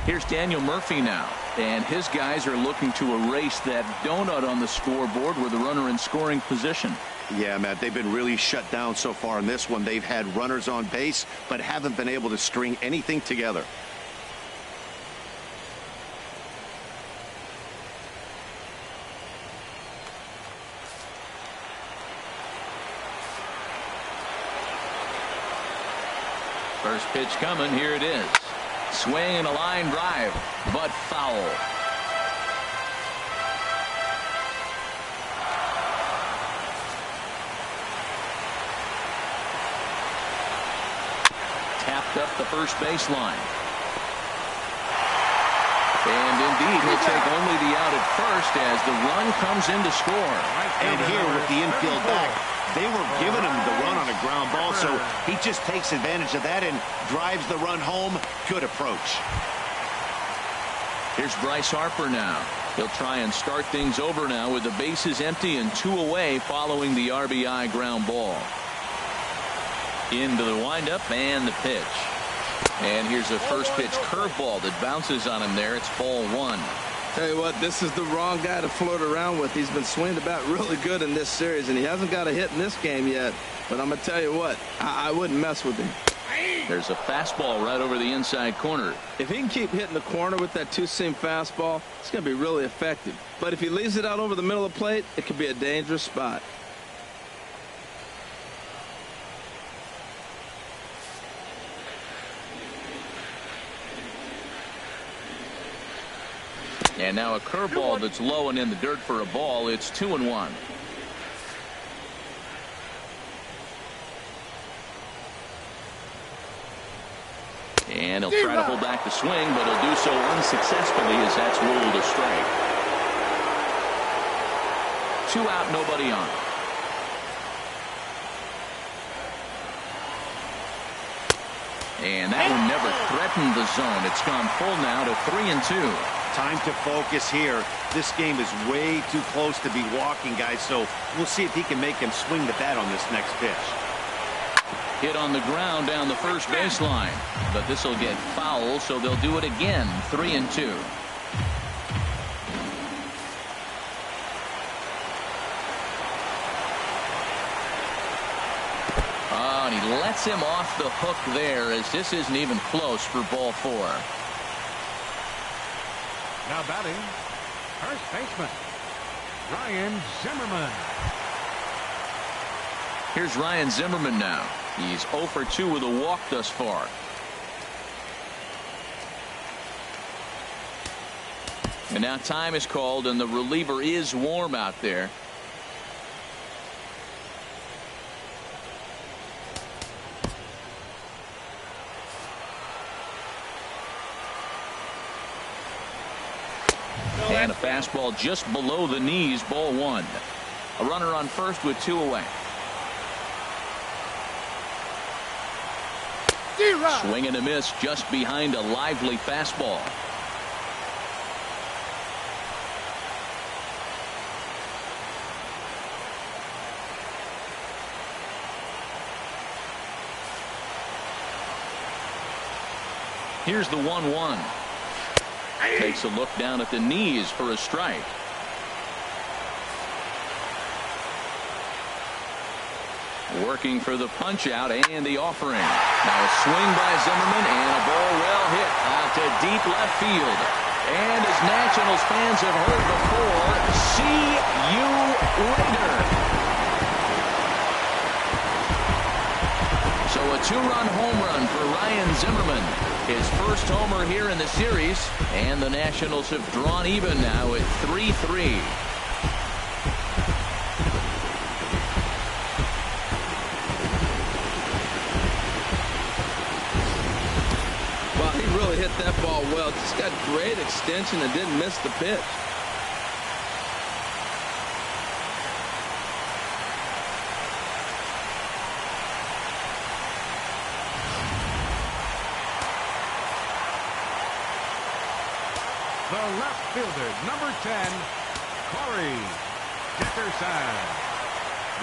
Here's Daniel Murphy now, and his guys are looking to erase that donut on the scoreboard with a runner in scoring position. Yeah, Matt, they've been really shut down so far in this one. They've had runners on base, but haven't been able to string anything together. First pitch coming. Here it is. Swing and a line drive, but foul. Tapped up the first baseline. And indeed, he'll take only the out at first as the run comes in to score. And here with the infield back, they were giving him the run on a ground ball, so he just takes advantage of that and drives the run home. Good approach. Here's Bryce Harper now. He'll try and start things over now with the bases empty and 2 away following the RBI ground ball. Into the windup and the pitch. And here's a first pitch curveball that bounces on him there. It's ball 1. Tell you what, this is the wrong guy to flirt around with. He's been swinging the bat really good in this series, and he hasn't got a hit in this game yet. But I'm going to tell you what, I wouldn't mess with him. There's a fastball right over the inside corner. If he can keep hitting the corner with that two-seam fastball, it's going to be really effective. But if he leaves it out over the middle of the plate, it could be a dangerous spot. And now a curveball that's low and in the dirt for a ball. It's 2-1. And he'll try to hold back the swing, but he'll do so unsuccessfully as that's ruled a strike. 2 out, nobody on. And that one never threatened the zone. It's gone full now to 3-2. Time to focus here. This game is way too close to be walking, guys, so we'll see if he can make him swing the bat on this next pitch. Hit on the ground down the first baseline, but this will get foul, so they'll do it again. 3-2. Oh, and he lets him off the hook there as this isn't even close for ball 4. Now batting, first baseman, Ryan Zimmerman. Here's Ryan Zimmerman now. He's 0 for 2 with a walk thus far. And now time is called, and the reliever is warm out there. fastball just below the knees, ball one. A runner on first with 2 away. Swing and a miss just behind a lively fastball. Here's the 1-1. Takes a look down at the knees for a strike. Working for the punch out and the offering. Now a swing by Zimmerman and a ball well hit out to deep left field. And as Nationals fans have heard before, see you later. So a 2-run home run for Ryan Zimmerman. His first homer here in the series, and the Nationals have drawn even now at 3-3. Well, he really hit that ball well. Just got great extension and didn't miss the pitch. The left fielder, number 10, Corey Dickerson.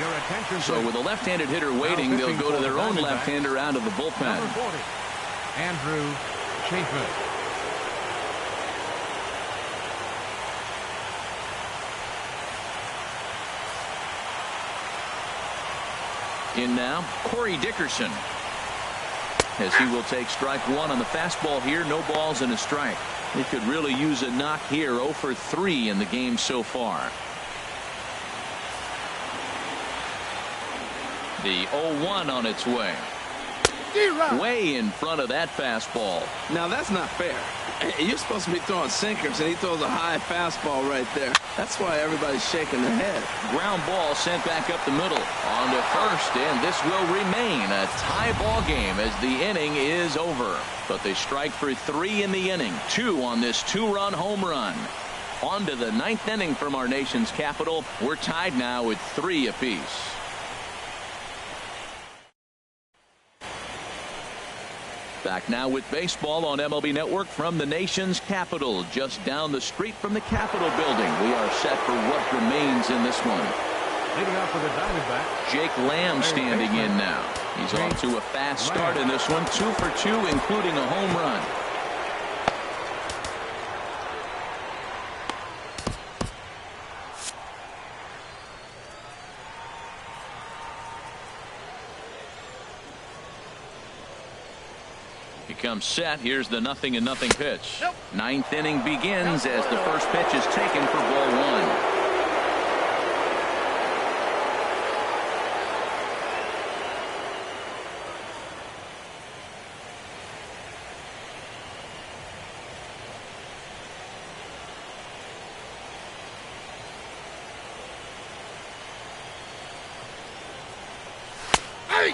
Your attention. So with a left-handed hitter waiting, they'll go to their own left-hander out of the bullpen. Number 40, Andrew Chafin. In now, Corey Dickerson. As he will take strike one on the fastball here. No balls and a strike. He could really use a knock here. 0 for 3 in the game so far. The 0-1 on its way. Way in front of that fastball. Now that's not fair. You're supposed to be throwing sinkers, and he throws a high fastball right there. That's why everybody's shaking their head. Ground ball sent back up the middle. On to first, and this will remain a tie ball game as the inning is over. But they strike for 3 in the inning. 2 on this 2-run home run. On to the 9th inning from our nation's capital. We're tied now at 3 apiece. Back now with baseball on MLB Network from the nation's capital, just down the street from the Capitol building. We are set for what remains in this one. Leading off for the Diamondbacks, Jake Lamb standing in now. He's off to a fast start in this one. 2 for 2, including a home run. Comes set. Here's the 0-0 pitch. 9th inning begins as the first pitch is taken for ball 1.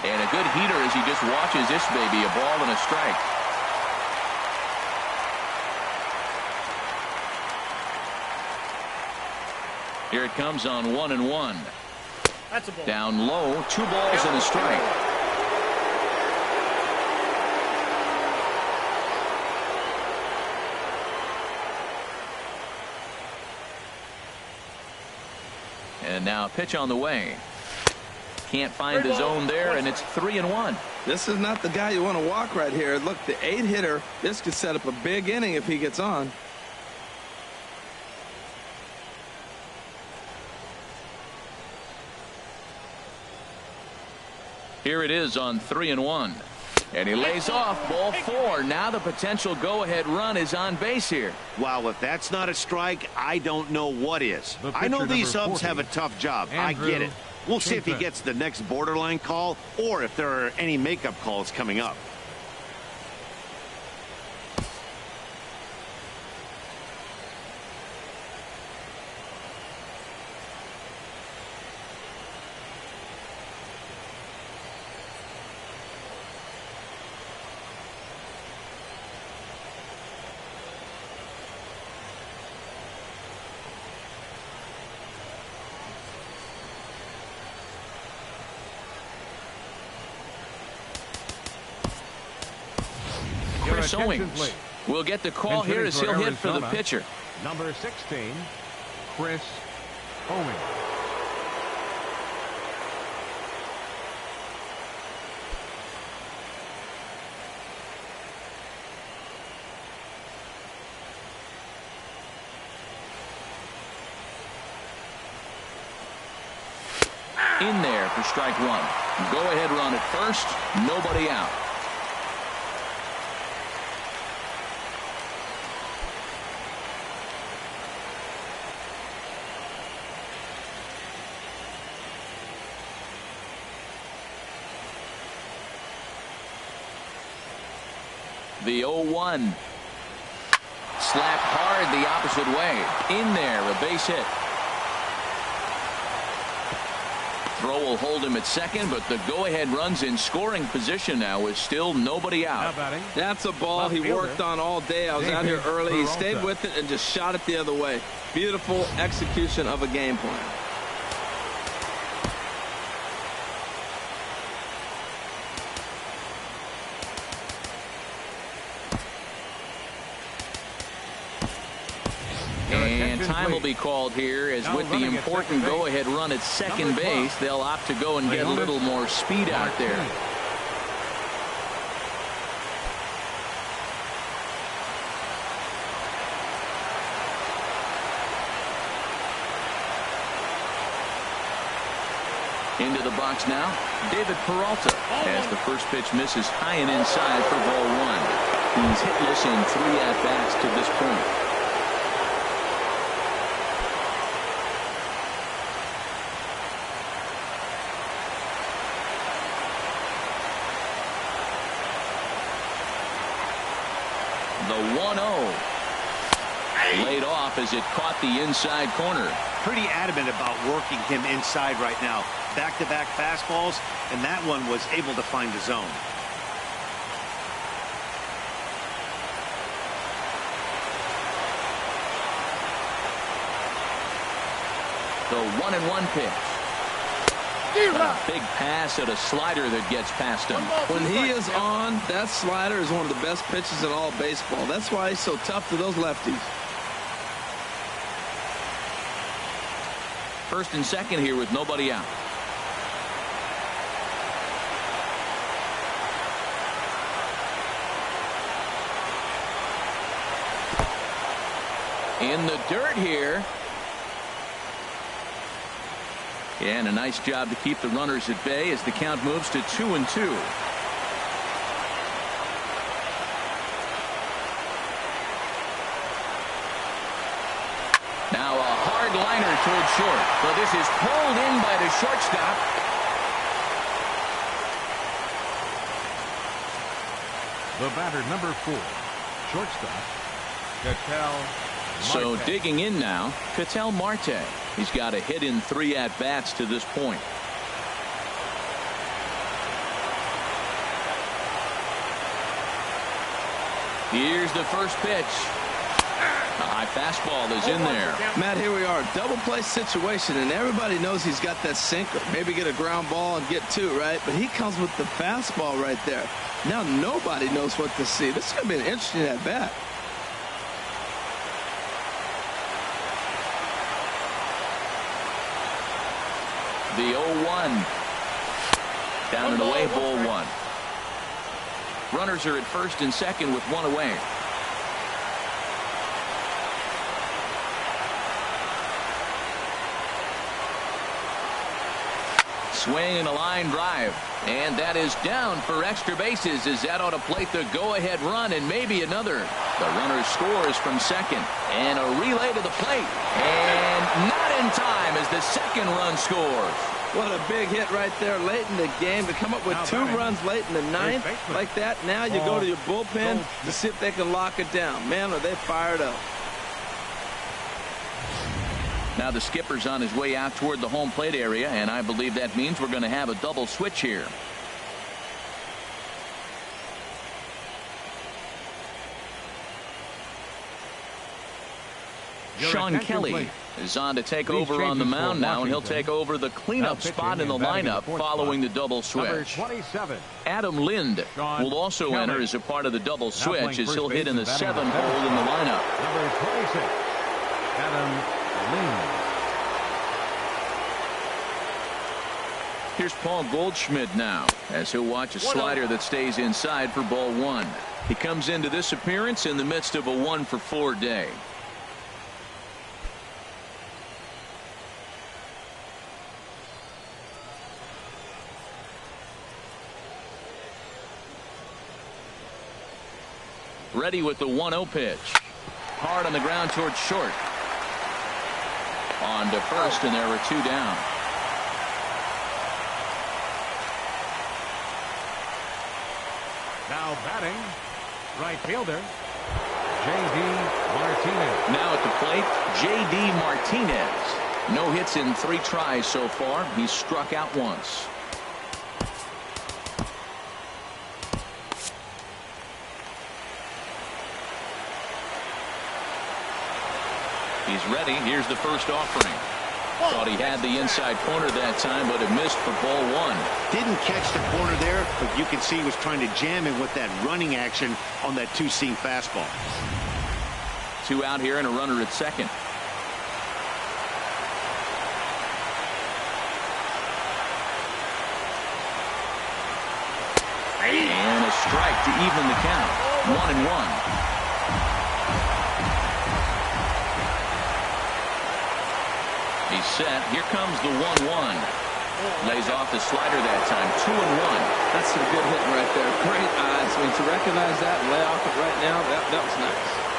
And a good heater as he just watches this baby. A ball and a strike. Here it comes on 1-1. That's a ball. Down low, 2 balls and a strike. And now a pitch on the way. Can't find the zone there, and it's 3-1. This is not the guy you want to walk right here. Look, the 8-hitter, this could set up a big inning if he gets on. Here it is on 3-1. And he lays off ball 4. Now the potential go-ahead run is on base here. Wow, if that's not a strike, I don't know what is. I know these subs have a tough job. I get it. We'll see if he gets the next borderline call or if there are any makeup calls coming up. Your attention, Owings please. will get the call here as he'll hit for the pitcher. Number 16, Chris Owings. In there for strike one. Go ahead run at first. Nobody out. The 0-1. Slapped hard the opposite way. In there, a base hit. Throw will hold him at second, but the go-ahead run's in scoring position now with still nobody out. That's a ball he worked on all day. I was out here early. He stayed with it and just shot it the other way. Beautiful execution of a game plan. And time will be called here as with the important go-ahead run at second base, they'll opt to go and get a little more speed out there. Into the box now, David Peralta as the first pitch misses high and inside for ball one. He's hitless in 3 at-bats to this point. The 1-0 laid off as it caught the inside corner. Pretty adamant about working him inside right now. Back-to-back fastballs, and that one was able to find the zone. The 1-1 pitch. A big pass at a slider that gets past him. When he is on, that slider is one of the best pitches in all baseball. That's why he's so tough to those lefties. First and second here with nobody out. In the dirt here. And a nice job to keep the runners at bay as the count moves to 2-2. Now a hard liner towards short, but this is pulled in by the shortstop. The batter, number 4, shortstop, Cattell. So digging in now, Cattell Marte. He's got a hit in 3 at-bats to this point. Here's the first pitch. A high fastball is in there. Matt, here we are, double play situation, and everybody knows he's got that sinker. Maybe get a ground ball and get 2, right? But he comes with the fastball right there. Now nobody knows what to see. This is going to be an interesting at-bat. The 0-1. Down and away, ball 1. Runners are at first and second with 1 away. Swing and a line drive. And that is down for extra bases as that ought to plate the go-ahead run and maybe another. The runner scores from second. And a relay to the plate. And not in time as the second run scores. What a big hit right there late in the game to come up with 2 runs late in the 9th like that. Now you go to your bullpen to see if they can lock it down. Man, are they fired up. Now the skipper's on his way out toward the home plate area, and I believe that means we're going to have a double switch here. Sean Kelly is on to take over on the mound now, and he'll take over the cleanup spot in the lineup following the double switch. Adam Lind will also enter as a part of the double switch as he'll hit in the 7th hole in the lineup. Number 26, Adam Lind. Here's Paul Goldschmidt now as he'll watch a slider that stays inside for ball 1. He comes into this appearance in the midst of a 1-for-4 day. Ready with the 1-0 pitch. Hard on the ground towards short. On to first, and there were 2 down. Now batting, right fielder, J.D. Martinez. Now at the plate, J.D. Martinez. No hits in 3 tries so far. He's struck out once. He's ready. Here's the first offering. Thought he had the inside corner that time, but it missed for ball 1. Didn't catch the corner there, but you can see he was trying to jam him with that running action on that 2-seam fastball. 2 out here and a runner at second. And a strike to even the count. 1-1. He's set. Here comes the 1-1. Lays off the slider that time. 2-1. That's some good hitting right there. Great eyes. I mean, to recognize that and lay off it right now, that was nice.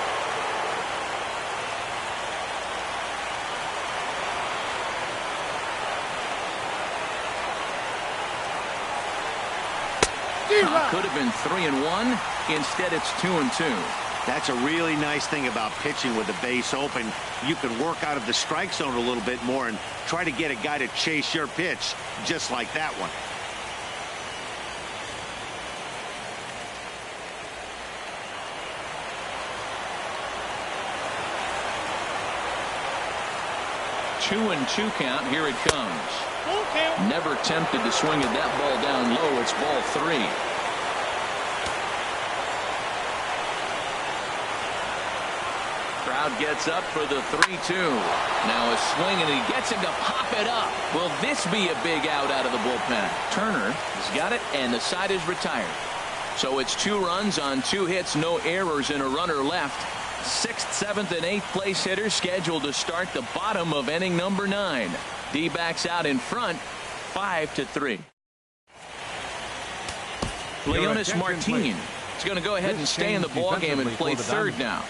Could have been 3-1. Instead, it's 2-2. That's a really nice thing about pitching with the base open. You can work out of the strike zone a little bit more and try to get a guy to chase your pitch just like that one. Two and 2 count. Here it comes. Never tempted to swing at that ball down low. It's ball 3. Crowd gets up for the 3-2. Now a swing, and he gets him to pop it up. Will this be a big out of the bullpen? Turner has got it, and the side is retired. So it's 2 runs on 2 hits, no errors, and a runner left. 6th, 7th, and 8th place hitters scheduled to start the bottom of inning number 9. D-backs out in front, 5-3. Leonis Martin is going to go ahead and stay in the ballgame and play third now.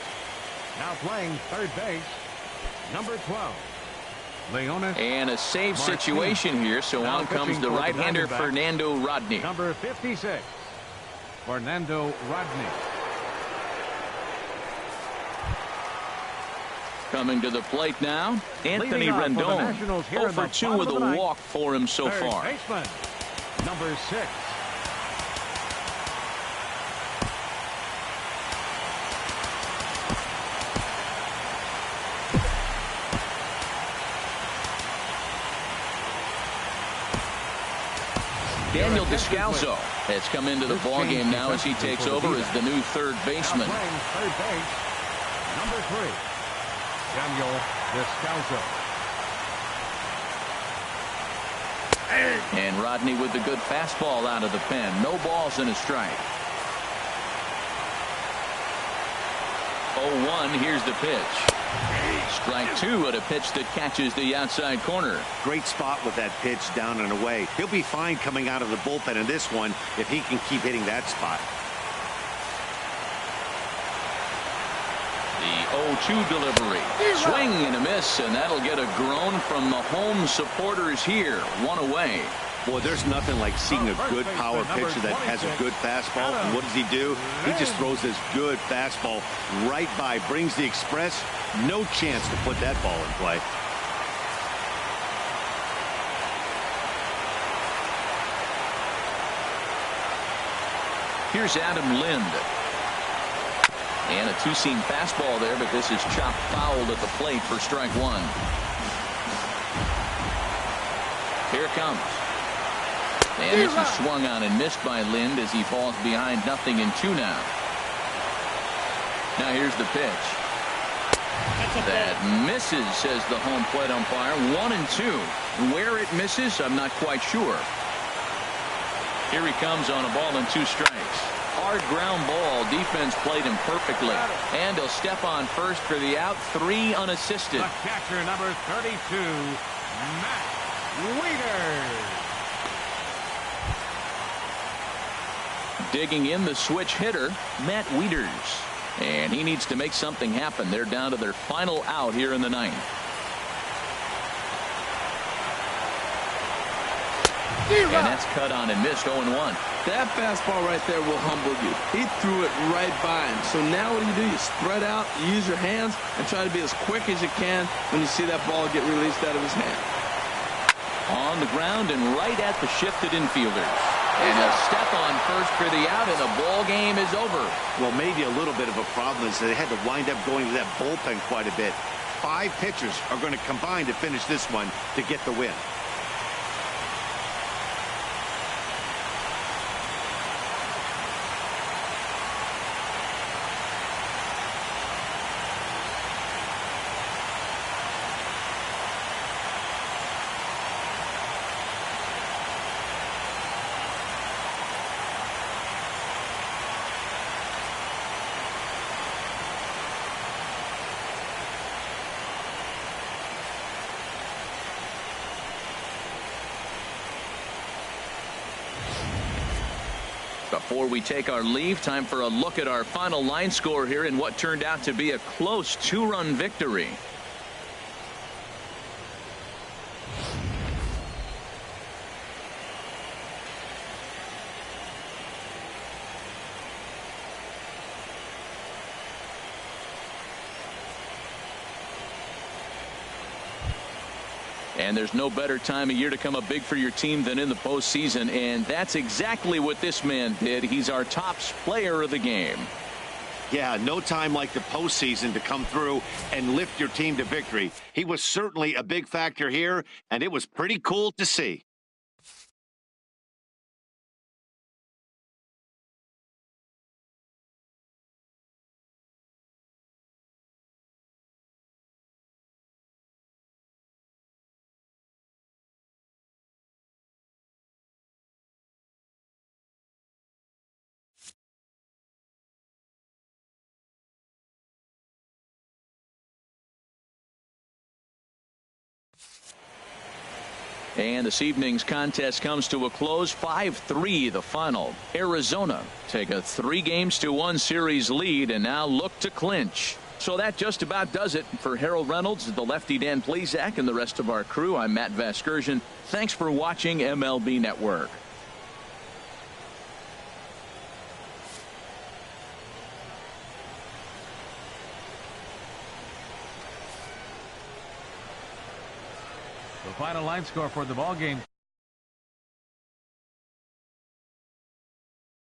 Now playing third base, number 12, Leonis. And a save situation here, so on comes the right-hander Fernando Rodney. Number 56, Fernando Rodney. Coming to the plate now, Anthony Rendon. 0-for-2 with a walk for him so far. Baseman, number 6. Daniel Descalso has come into the ballgame now as he takes over as the new third baseman. Third base, number 3, Daniel Descalso. And Rodney with the good fastball out of the pen. No balls and a strike. 0-1. Here's the pitch. Strike 2 at a pitch that catches the outside corner. Great spot with that pitch down and away. He'll be fine coming out of the bullpen in this one if he can keep hitting that spot. The 0-2 delivery. Swing and a miss, and that'll get a groan from the home supporters here. 1 away. Boy, there's nothing like seeing a good power pitcher that has a good fastball. And what does he do? He just throws this good fastball right by, brings the express. No chance to put that ball in play. Here's Adam Lind. And a two-seam fastball there, but this is chopped fouled at the plate for strike one. Here it comes. And this is swung on and missed by Lind as he falls behind 0-2 now. Now here's the pitch. That misses, says the home plate umpire. 1-2. Where it misses, I'm not quite sure. Here he comes on a ball and 2 strikes. Hard ground ball. Defense played him perfectly. And he'll step on first for the out. 3 unassisted. The catcher, number 32, Matt Wieters. Digging in, the switch hitter, Matt Wieters. And he needs to make something happen. They're down to their final out here in the 9th. And that's cut on and missed. 0-1. That fastball right there will humble you. He threw it right by him. So now what do? You spread out, you use your hands, and try to be as quick as you can when you see that ball get released out of his hand. On the ground and right at the shifted infielders. And a step on first for the out, and the ball game is over. Well, maybe a little bit of a problem is that they had to wind up going to that bullpen quite a bit. 5 pitchers are going to combine to finish this one to get the win. Before we take our leave, time for a look at our final line score here in what turned out to be a close 2-run victory. And there's no better time of year to come up big for your team than in the postseason, and that's exactly what this man did. He's our top player of the game. Yeah, no time like the postseason to come through and lift your team to victory. He was certainly a big factor here, and it was pretty cool to see. And this evening's contest comes to a close. 5-3 the final. Arizona take a 3-1 series lead and now look to clinch. So that just about does it for Harold Reynolds, the lefty Dan Plesac, and the rest of our crew. I'm Matt Vasgersian. Thanks for watching MLB Network. The final line score for the ball game.